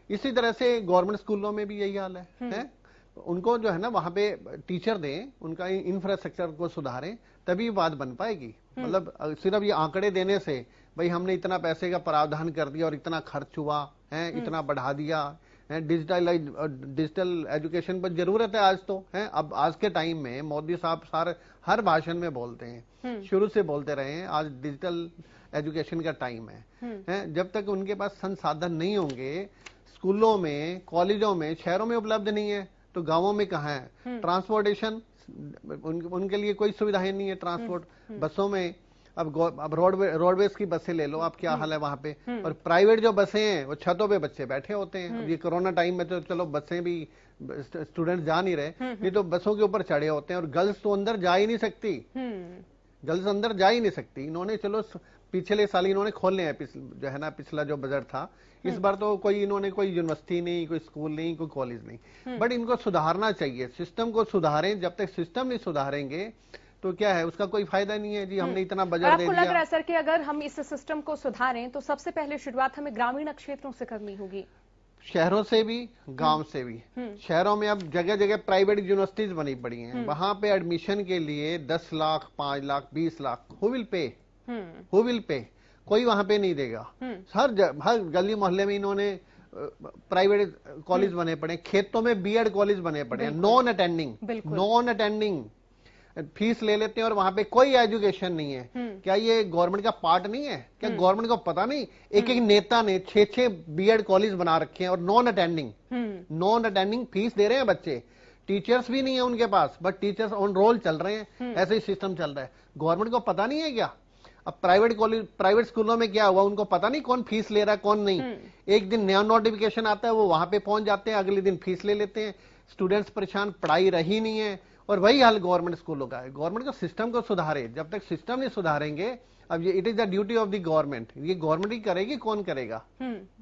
इसी तरह से गवर्नमेंट स्कूलों में भी यही हाल है? उनको जो है ना वहां पे टीचर दें, उनका इंफ्रास्ट्रक्चर को सुधारें, तभी बात बन पाएगी। मतलब सिर्फ ये आंकड़े देने से भाई हमने इतना पैसे का प्रावधान कर दिया और इतना खर्च हुआ है, इतना बढ़ा दिया है, डिजिटल एजुकेशन पर जरूरत है आज तो है। अब आज के टाइम में मोदी साहब हर भाषण में बोलते हैं, शुरू से बोलते रहे हैं, आज डिजिटल एजुकेशन का टाइम है। जब तक उनके पास संसाधन नहीं होंगे, स्कूलों में, कॉलेजों में, शहरों में उपलब्ध नहीं है तो गांवों में कहाँ है? ट्रांसपोर्टेशन, उनके लिए कोई सुविधाएं नहीं है। ट्रांसपोर्ट बसों में, अब रोडवेज की बसें ले लो, आप क्या हाल है वहां पे। और प्राइवेट जो बसें हैं वो छतों पे बच्चे बैठे होते हैं। अब ये कोरोना टाइम में तो चलो बसें भी स्टूडेंट जा नहीं रहे, नहीं तो बसों के ऊपर चढ़े होते हैं और गर्ल्स तो अंदर जा ही नहीं सकती, गर्ल्स अंदर जा ही नहीं सकती। इन्होंने चलो पिछले साल इन्होंने खोले हैं, जो है ना पिछला जो बजट था, इस बार तो इन्होंने कोई यूनिवर्सिटी नहीं, कोई स्कूल नहीं, कोई कॉलेज नहीं, बट इनको सुधारना चाहिए, सिस्टम को सुधारें। जब तक सिस्टम नहीं सुधारेंगे तो क्या है, उसका कोई फायदा नहीं है जी, हमने इतना बजट दे दिया। आपको लग रहा है सर कि अगर हम इस सिस्टम को सुधारें तो सबसे पहले शुरुआत हमें ग्रामीण क्षेत्रों से करनी होगी? शहरों से भी, गांव से भी। शहरों में अब जगह जगह प्राइवेट यूनिवर्सिटीज बनी पड़ी हैं, वहां पे एडमिशन के लिए 10 lakh, 5 lakh, 20 lakh, who will pay? कोई वहां पे नहीं देगा। हर गली मोहल्ले में इन्होंने प्राइवेट कॉलेज बने पड़े, खेतों में बीएड कॉलेज बने पड़े, नॉन अटेंडिंग फीस ले लेते हैं और वहां पे कोई एजुकेशन नहीं है। क्या ये गवर्नमेंट का पार्ट नहीं है? क्या गवर्नमेंट को पता नहीं? एक नेता ने 6 बीएड कॉलेज बना रखे हैं और नॉन अटेंडिंग फीस दे रहे हैं बच्चे, टीचर्स भी नहीं है उनके पास, बट टीचर्स ऑन रोल चल रहे हैं, ऐसे ही सिस्टम चल रहा है। गवर्नमेंट को पता नहीं है क्या? अब प्राइवेट स्कूलों में क्या हुआ, उनको पता नहीं कौन फीस ले रहा है कौन नहीं। एक दिन नया नोटिफिकेशन आता है, वो वहां पे पहुंच जाते हैं, अगले दिन फीस ले लेते हैं, स्टूडेंट्स परेशान, पढ़ाई रही नहीं है। और वही हाल गवर्नमेंट स्कूलों का है। गवर्नमेंट को सिस्टम को सुधारे, जब तक सिस्टम नहीं सुधारेंगे, अब ये it is the duty of the government, ये गवर्नमेंट ही करेगी, कौन करेगा?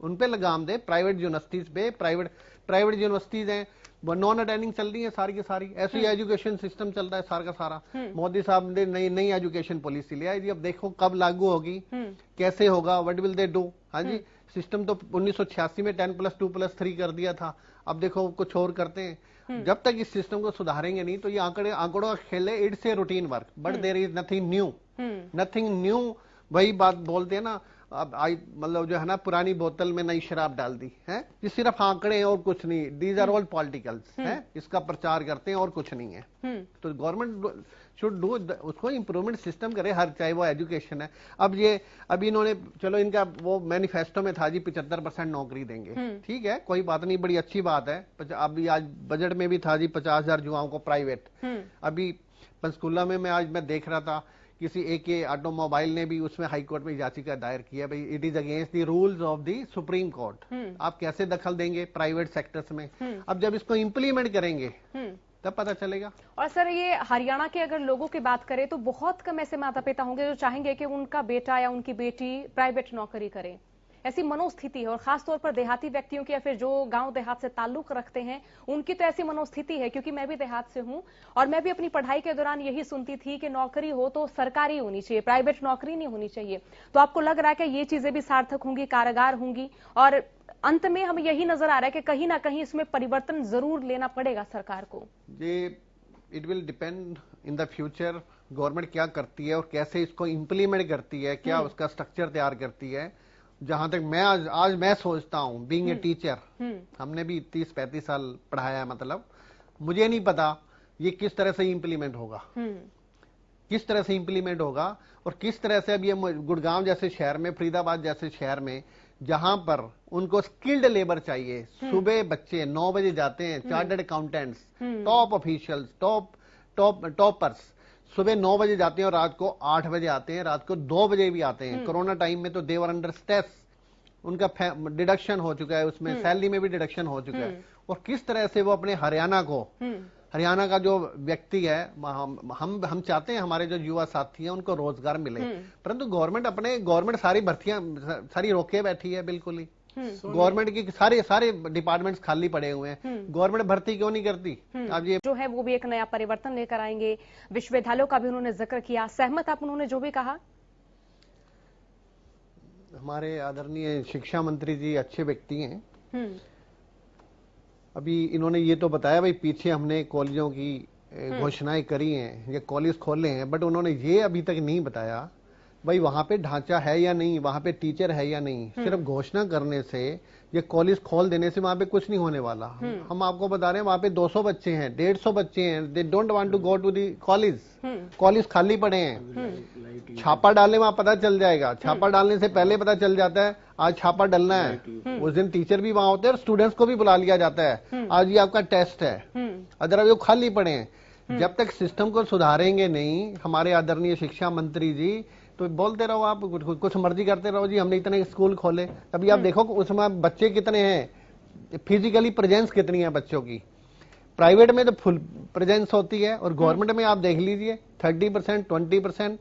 उन पे लगाम दे, प्राइवेट यूनिवर्सिटीज पे, प्राइवेट यूनिवर्सिटीज हैं वो नॉन अटेंडिंग चल रही है सारी की सारी, ऐसे ही एजुकेशन सिस्टम चल रहा है सारा का सारा। मोदी साहब ने नई एजुकेशन पॉलिसी ले आई, अब देखो कब लागू होगी, कैसे होगा, व्हाट विल दे डू। हाँ जी, सिस्टम तो 1986 में 10+2+3 कर दिया था, अब देखो कुछ और करते हैं। जब तक इस सिस्टम को सुधारेंगे नहीं तो ये आंकड़ों का खेल है, it's a routine work, but there is nothing new. वही बात बोलते हैं ना, अब मतलब जो है ना, पुरानी बोतल में नई शराब डाल दी है, ये सिर्फ आंकड़े हैं और कुछ नहीं। दीज आर ऑल पॉलिटिकल्स है, इसका प्रचार करते हैं और कुछ नहीं है। तो गवर्नमेंट शुड डू उसको इम्प्रूवमेंट सिस्टम करे हर, चाहे वो एजुकेशन है। अब इन्होंने चलो इनका वो मैनिफेस्टो में था जी 75% नौकरी देंगे, ठीक है, कोई बात नहीं, बड़ी अच्छी बात है। अभी आज बजट में भी था जी 50,000 युवाओं को प्राइवेट। अभी पंचकुला में मैं देख रहा था, किसी एक ऑटोमोबाइल ने भी उसमें हाई कोर्ट में याचिका दायर किया, भाई it is against the rules of the supreme court, आप कैसे दखल देंगे प्राइवेट सेक्टर्स में। अब जब इसको इंप्लीमेंट करेंगे तब पता चलेगा। और सर ये हरियाणा के अगर लोगों की बात करें तो बहुत कम ऐसे माता पिता होंगे जो चाहेंगे कि उनका बेटा या उनकी बेटी प्राइवेट नौकरी करे, ऐसी मनोस्थिति है। और खासतौर पर देहाती व्यक्तियों की या फिर जो गांव देहात से ताल्लुक रखते हैं उनकी तो ऐसी मनोस्थिति है, क्योंकि मैं भी देहात से हूं और मैं भी अपनी पढ़ाई के दौरान यही सुनती थी कि नौकरी हो तो सरकारी होनी चाहिए, प्राइवेट नौकरी नहीं होनी चाहिए। तो आपको लग रहा है कि ये चीजें भी सार्थक होंगी, कारगर होंगी, और अंत में हमें यही नजर आ रहा है कि कहीं ना कहीं इसमें परिवर्तन जरूर लेना पड़ेगा सरकार को? ये it will depend in the future government क्या करती है और कैसे इसको इम्प्लीमेंट करती है, क्या उसका स्ट्रक्चर तैयार करती है। जहां तक मैं आज मैं सोचता हूं, बीइंग ए टीचर, हमने भी 30-35 साल पढ़ाया है, मतलब मुझे नहीं पता ये किस तरह से इम्प्लीमेंट होगा, किस तरह से इम्प्लीमेंट होगा और किस तरह से अब ये गुड़गांव जैसे शहर में, फरीदाबाद जैसे शहर में, जहां पर उनको स्किल्ड लेबर चाहिए, सुबह बच्चे 9 बजे जाते हैं, chartered accountants, top officials, toppers सुबह 9 बजे जाते हैं और रात को 8 बजे आते हैं, रात को 2 बजे भी आते हैं। कोरोना टाइम में तो देवर अंडर स्ट्रेस, उनका डिडक्शन हो चुका है, उसमें सैलरी में भी डिडक्शन हो चुका है। और किस तरह से वो अपने हरियाणा का जो व्यक्ति है, हम चाहते हैं हमारे जो युवा साथी हैं उनको रोजगार मिले, परंतु गवर्नमेंट सारी भर्तियां सारी रोके बैठी है, बिल्कुल ही। गवर्नमेंट की सारे डिपार्टमेंट्स खाली पड़े हुए हैं, गवर्नमेंट भर्ती क्यों नहीं करती? अब ये जो है वो भी एक नया परिवर्तन लेकर आएंगे। विश्वविद्यालयों का भी उन्होंने जिक्र किया, सहमत आप उन्होंने जो भी कहा? हमारे आदरणीय शिक्षा मंत्री जी अच्छे व्यक्ति हैं। अभी इन्होंने ये तो बताया भाई पीछे हमने कॉलेजों की घोषणाएं करी हैं, ये कॉलेज खोले हैं, बट उन्होंने ये अभी तक नहीं बताया भाई वहां पे ढांचा है या नहीं, वहां पे टीचर है या नहीं। सिर्फ घोषणा करने से, ये कॉलेज खोल देने से वहां पे कुछ नहीं होने वाला। हम आपको बता रहे हैं वहां पे 200 बच्चे हैं, 150 बच्चे हैं, they don't want to go to the college, college खाली पड़े हैं। छापा डालने वहां पता चल जाएगा, छापा डालने से पहले पता चल जाता है आज छापा डलना है, उस दिन टीचर भी वहां होते हैं और स्टूडेंट्स को भी बुला लिया जाता है, आज ये आपका टेस्ट है, अदरवाइज वो खाली पड़े हैं। जब तक सिस्टम को सुधारेंगे नहीं हमारे आदरणीय शिक्षा मंत्री जी, तो बोलते रहो आप, कुछ मर्जी करते रहो जी, हमने इतने स्कूल खोले। अभी आप देखो उसमें बच्चे कितने हैं, फिजिकली प्रेजेंस कितनी है बच्चों की। प्राइवेट में तो फुल प्रेजेंस होती है और गवर्नमेंट में आप देख लीजिए 30%, 20%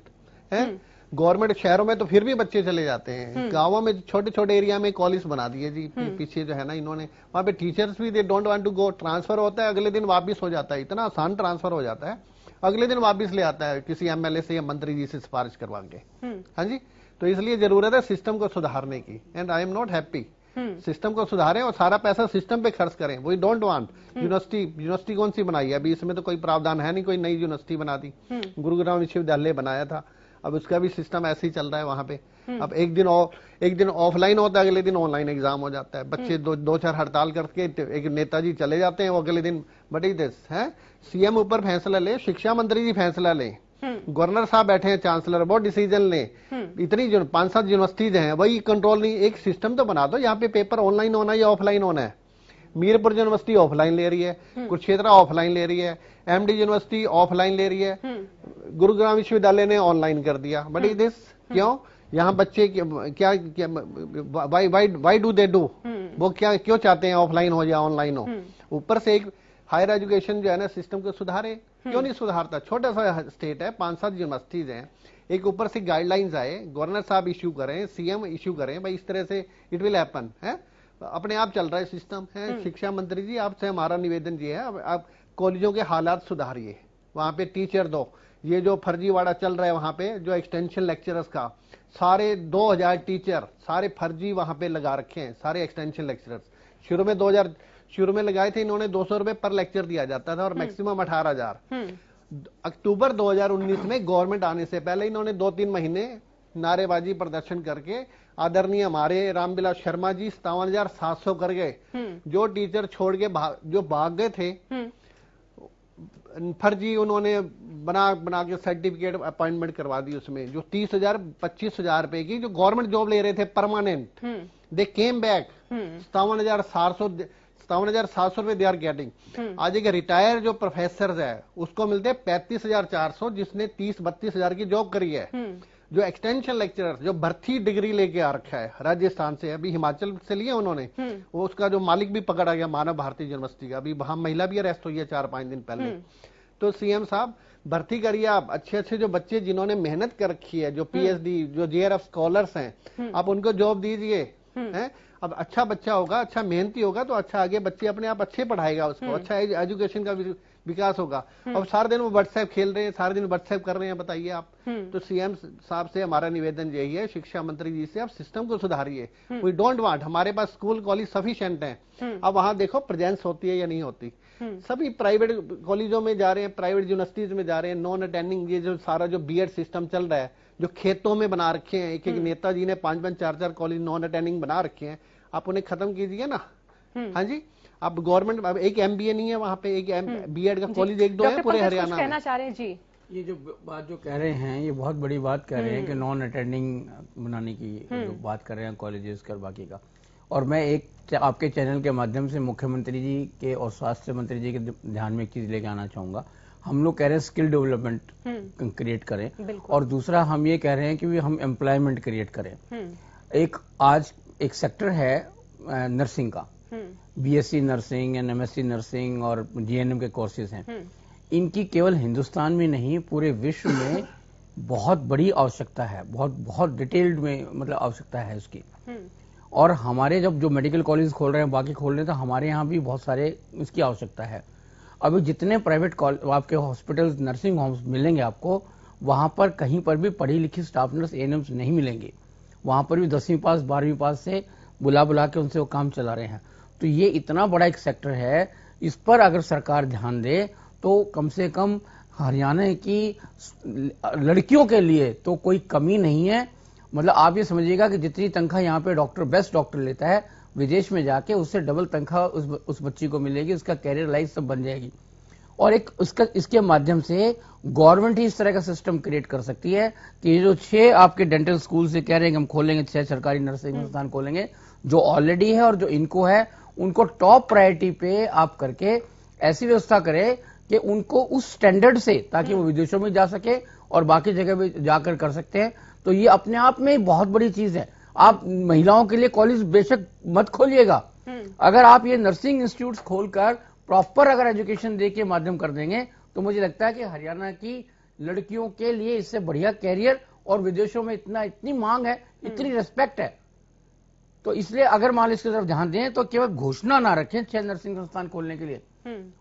है। गवर्नमेंट शहरों में तो फिर भी बच्चे चले जाते हैं, गांवों में छोटे छोटे एरिया में कॉलेज बना दिए जी। पीछे जो है ना इन्होंने, वहां पे टीचर्स भी they don't want to go, transfer होता है अगले दिन वापिस हो जाता है, इतना आसान ट्रांसफर हो जाता है, अगले दिन वापस ले आता है किसी एमएलए से या मंत्री जी से सिफारिश करवा के। हाँ जी, तो इसलिए जरूरत है सिस्टम को सुधारने की, and I am not happy. System को सुधारें और सारा पैसा सिस्टम पे खर्च करें। वी डोंट वांट यूनिवर्सिटी कौन सी बनाई है अभी, इसमें तो कोई प्रावधान है नहीं, कोई नई यूनिवर्सिटी बना दी। गुरुग्राम विश्वविद्यालय बनाया था, अब उसका भी सिस्टम ऐसे ही चल रहा है वहां पे। अब एक दिन ऑफलाइन होता है, अगले दिन ऑनलाइन एग्जाम हो जाता है। बच्चे 2-4 हड़ताल करके एक नेताजी चले जाते हैं, वो अगले दिन बड़ी दिस है। सीएम ऊपर फैसला ले, शिक्षा मंत्री जी फैसला ले, गवर्नर साहब बैठे हैं, चांसलर वो डिसीजन ले। इतनी 5-7 यूनिवर्सिटीज हैं, वही कंट्रोल नहीं। एक सिस्टम तो बना दो, यहाँ पे पेपर ऑनलाइन होना है या ऑफलाइन होना है। मीरपुर यूनिवर्सिटी ऑफलाइन ले रही है, कुरुक्षेत्र ऑफलाइन ले रही है, एमडी यूनिवर्सिटी ऑफलाइन ले रही है, गुरुग्राम विश्वविद्यालय ने ऑनलाइन कर दिया। बट दिस क्यों? यहाँ बच्चे क्या वाई डू दे डू, वो क्या क्यों चाहते हैं ऑफलाइन हो या ऑनलाइन हो? ऊपर से एक हायर एजुकेशन जो है ना सिस्टम को सुधारे, क्यों नहीं सुधारता? छोटा सा स्टेट है, 5-7 यूनिवर्सिटीज हैं, एक ऊपर से गाइडलाइंस आए, गवर्नर साहब इश्यू करें, सीएम इश्यू करें, भाई इस तरह से इट विल हैपन है। अपने आप चल रहा है सिस्टम है। शिक्षा मंत्री जी आपसे हमारा निवेदन ये है, आप कॉलेजों के हालात सुधारिए, वहां पे टीचर दो। ये जो फर्जीवाड़ा चल रहा है वहां पे, जो एक्सटेंशन लेक्चरर्स का, सारे 2000 टीचर सारे फर्जी वहां पे लगा रखे हैं, सारे एक्सटेंशन लेक्चरर्स। शुरू में लगाए थे इन्होंने 200 रुपए पर लेक्चर दिया जाता था और मैक्सिमम 18,000। अक्टूबर 2019 में गवर्नमेंट आने से पहले इन्होंने 2-3 महीने नारेबाजी प्रदर्शन करके आदरणीय हमारे रामविलास शर्मा जी 57,700 कर गए। जो टीचर छोड़ के जो भाग गए थे फर्जी, उन्होंने बना के सर्टिफिकेट अपॉइंटमेंट करवा दी। उसमें जो 30,000 25,000 रुपए की जो गवर्नमेंट जॉब ले रहे थे परमानेंट, दे केम बैक 57,700 रुपए दे आर गेटिंग। आज एक रिटायर जो प्रोफेसर है उसको मिलते हैं 35,400, जिसने 30-32,000 की जॉब करी है। जो एक्सटेंशन लेक्चरर जो भर्ती डिग्री लेके आ रखा है राजस्थान से, अभी हिमाचल से लिए उन्होंने, वो उसका जो मालिक भी पकड़ा गया मानव भारती यूनिवर्सिटी का, अभी वहां महिला भी अरेस्ट हुई है 4-5 दिन पहले। तो सीएम साहब भर्ती करिए आप, अच्छे जो बच्चे जिन्होंने मेहनत कर रखी है, जो पीएचडी जो जेआरएफ स्कॉलर्स हैं, आप उनको जॉब दीजिए। अब अच्छा बच्चा होगा, अच्छा मेहनती होगा तो अच्छा आगे बच्चे अपने आप अच्छे पढ़ाएगा, उसको अच्छा एजुकेशन का विकास होगा। अब सारे दिन वो व्हाट्सएप खेल रहे हैं, सारे दिन व्हाट्सएप कर रहे हैं, बताइए आप। तो सीएम साहब से हमारा निवेदन यही है, शिक्षा मंत्री जी से, आप सिस्टम को सुधारिए। वी डोंट वांट, हमारे पास स्कूल कॉलेज सफिशिएंट है, अब वहां देखो प्रेजेंस होती है या नहीं होती। सभी प्राइवेट कॉलेजों में जा रहे हैं, प्राइवेट यूनिवर्सिटीज में जा रहे हैं, नॉन अटेंडिंग, ये जो सारा जो बीएड सिस्टम चल रहा है, जो खेतों में बना रखे हैं, एक एक नेताजी ने 5-5 4-4 कॉलेज नॉन अटेंडिंग बना रखे हैं, आप उन्हें खत्म कीजिए ना। हाँ जी, अब गवर्नमेंट, अब एक एमबीए नहीं है वहां पे, एक बीएड का कॉलेज 1-2 है पूरे हरियाणा में। कहना चाह रहे हैं जी, ये जो बात जो कह रहे हैं ये बहुत बड़ी बात कह रहे हैं कि नॉन अटेंडिंग बनाने की जो बात कर रहे हैं कॉलेजेस का बाकी का। और मैं एक आपके चैनल के माध्यम से मुख्यमंत्री जी के और स्वास्थ्य मंत्री जी के ध्यान में एक चीज लेके आना चाहूंगा। हम लोग कह रहे हैं स्किल डेवलपमेंट क्रिएट करें, और दूसरा हम ये कह रहे हैं कि हम एम्प्लॉयमेंट क्रिएट करें। एक आज एक सेक्टर है नर्सिंग का, BSc nursing and MSc nursing और जीएनएम के कोर्सेज हैं। इनकी केवल हिंदुस्तान में नहीं पूरे विश्व में बहुत बड़ी आवश्यकता है, बहुत डिटेल्ड में मतलब आवश्यकता है उसकी। और हमारे जब जो मेडिकल कॉलेज खोल रहे हैं, बाकी खोल रहे हैं, तो हमारे यहाँ भी बहुत सारे इसकी आवश्यकता है। अभी जितने प्राइवेट आपके हॉस्पिटल नर्सिंग होम्स मिलेंगे आपको, वहां पर कहीं पर भी पढ़ी लिखी स्टाफ नर्स एएनएम्स नहीं मिलेंगे। वहां पर भी 10वीं पास 12वीं पास से बुला के उनसे वो काम चला रहे हैं। तो ये इतना बड़ा एक सेक्टर है, इस पर अगर सरकार ध्यान दे तो कम से कम हरियाणा की लड़कियों के लिए तो कोई कमी नहीं है। मतलब आप ये समझिएगा कि जितनी तनख्वाह यहाँ पे डॉक्टर बेस्ट डॉक्टर लेता है, विदेश में जाके उससे डबल तनख्वाह उस बच्ची को मिलेगी, उसका कैरियर लाइफ सब बन जाएगी। और एक इसके माध्यम से गवर्नमेंट ही इस तरह का सिस्टम क्रिएट कर सकती है कि ये जो 6 आपके डेंटल स्कूल से कह रहे हैं कि हम खोलेंगे, 6 सरकारी नर्सिंग संस्थान खोलेंगे, जो ऑलरेडी है और जो इनको है, उनको टॉप प्रायोरिटी पे आप करके ऐसी व्यवस्था करें कि उनको उस स्टैंडर्ड से, ताकि वो विदेशों में जा सके और बाकी जगह भी जाकर कर सकते हैं। तो ये अपने आप में बहुत बड़ी चीज है। आप महिलाओं के लिए कॉलेज बेशक मत खोलिएगा, अगर आप ये नर्सिंग इंस्टीट्यूट खोलकर प्रॉपर अगर एजुकेशन दे के माध्यम कर देंगे, तो मुझे लगता है कि हरियाणा की लड़कियों के लिए इससे बढ़िया कैरियर, और विदेशों में इतनी मांग है, इतनी रिस्पेक्ट है। तो इसलिए अगर मान इसकी तरफ ध्यान दें तो केवल घोषणा ना रखें 6 नर्सिंग संस्थान खोलने के लिए।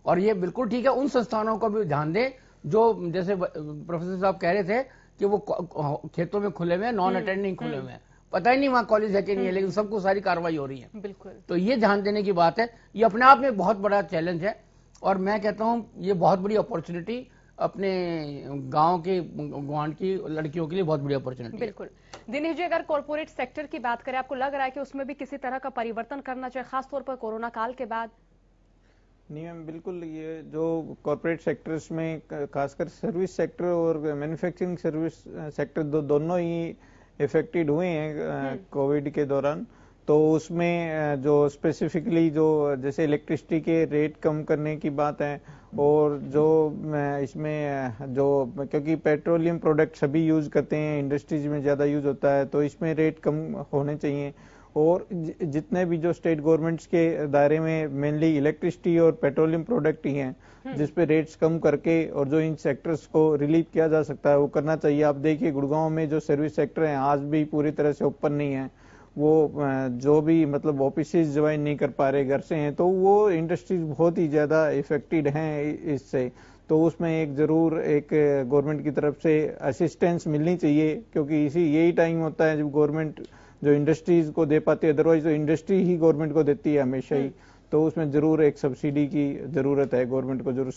और ये बिल्कुल ठीक है, उन संस्थानों को भी ध्यान दें जो जैसे प्रोफेसर साहब कह रहे थे कि वो खेतों में खुले हुए हैं, नॉन अटेंडिंग खुले हुए हैं, पता ही नहीं वहां कॉलेज है कि नहीं है, लेकिन सबको सारी कार्रवाई हो रही है। बिल्कुल। तो ये ध्यान देने की बात है। ये अपने आप में बहुत बड़ा चैलेंज है, और मैं कहता हूं ये बहुत बड़ी अपॉर्चुनिटी अपने गांव के ग्वांड की लड़कियों के लिए बहुत बड़ी अपॉर्चुनिटी। बिल्कुल। दिनेश जी, अगर कॉर्पोरेट सेक्टर की बात करें, आपको लग रहा है कि उसमें भी किसी तरह का परिवर्तन करना चाहिए, खासतौर पर कोरोना काल के बाद? नहीं मैम, बिल्कुल। ये जो कॉर्पोरेट सेक्टर्स में खासकर सर्विस सेक्टर और मैन्युफैक्चरिंग सर्विस सेक्टर दोनों ही इफेक्टेड हुए हैं कोविड के दौरान। तो उसमें जो स्पेसिफिकली जो जैसे इलेक्ट्रिसिटी के रेट कम करने की बात है, और जो इसमें जो क्योंकि पेट्रोलियम प्रोडक्ट सभी यूज करते हैं, इंडस्ट्रीज में ज्यादा यूज होता है, तो इसमें रेट कम होने चाहिए। और जितने भी जो स्टेट गवर्नमेंट्स के दायरे में मेनली इलेक्ट्रिसिटी और पेट्रोलियम प्रोडक्ट ही हैं, जिस पे रेट्स कम करके और जो इन सेक्टर्स को रिलीव किया जा सकता है वो करना चाहिए। आप देखिए गुड़गांव में जो सर्विस सेक्टर है आज भी पूरी तरह से ओपन नहीं है, वो जो भी मतलब ऑफिसेज ज्वाइन नहीं कर पा रहे, घर से हैं, तो वो इंडस्ट्रीज बहुत ही ज्यादा इफेक्टेड हैं इससे। तो उसमें एक जरूर एक गवर्नमेंट की तरफ से असिस्टेंस मिलनी चाहिए, क्योंकि यही टाइम होता है जब गवर्नमेंट जो इंडस्ट्रीज को दे पाती है, अदरवाइज तो इंडस्ट्री ही गवर्नमेंट को देती है हमेशा ही। तो उसमें जरूर एक सब्सिडी की जरूरत है, गवर्नमेंट को जरूर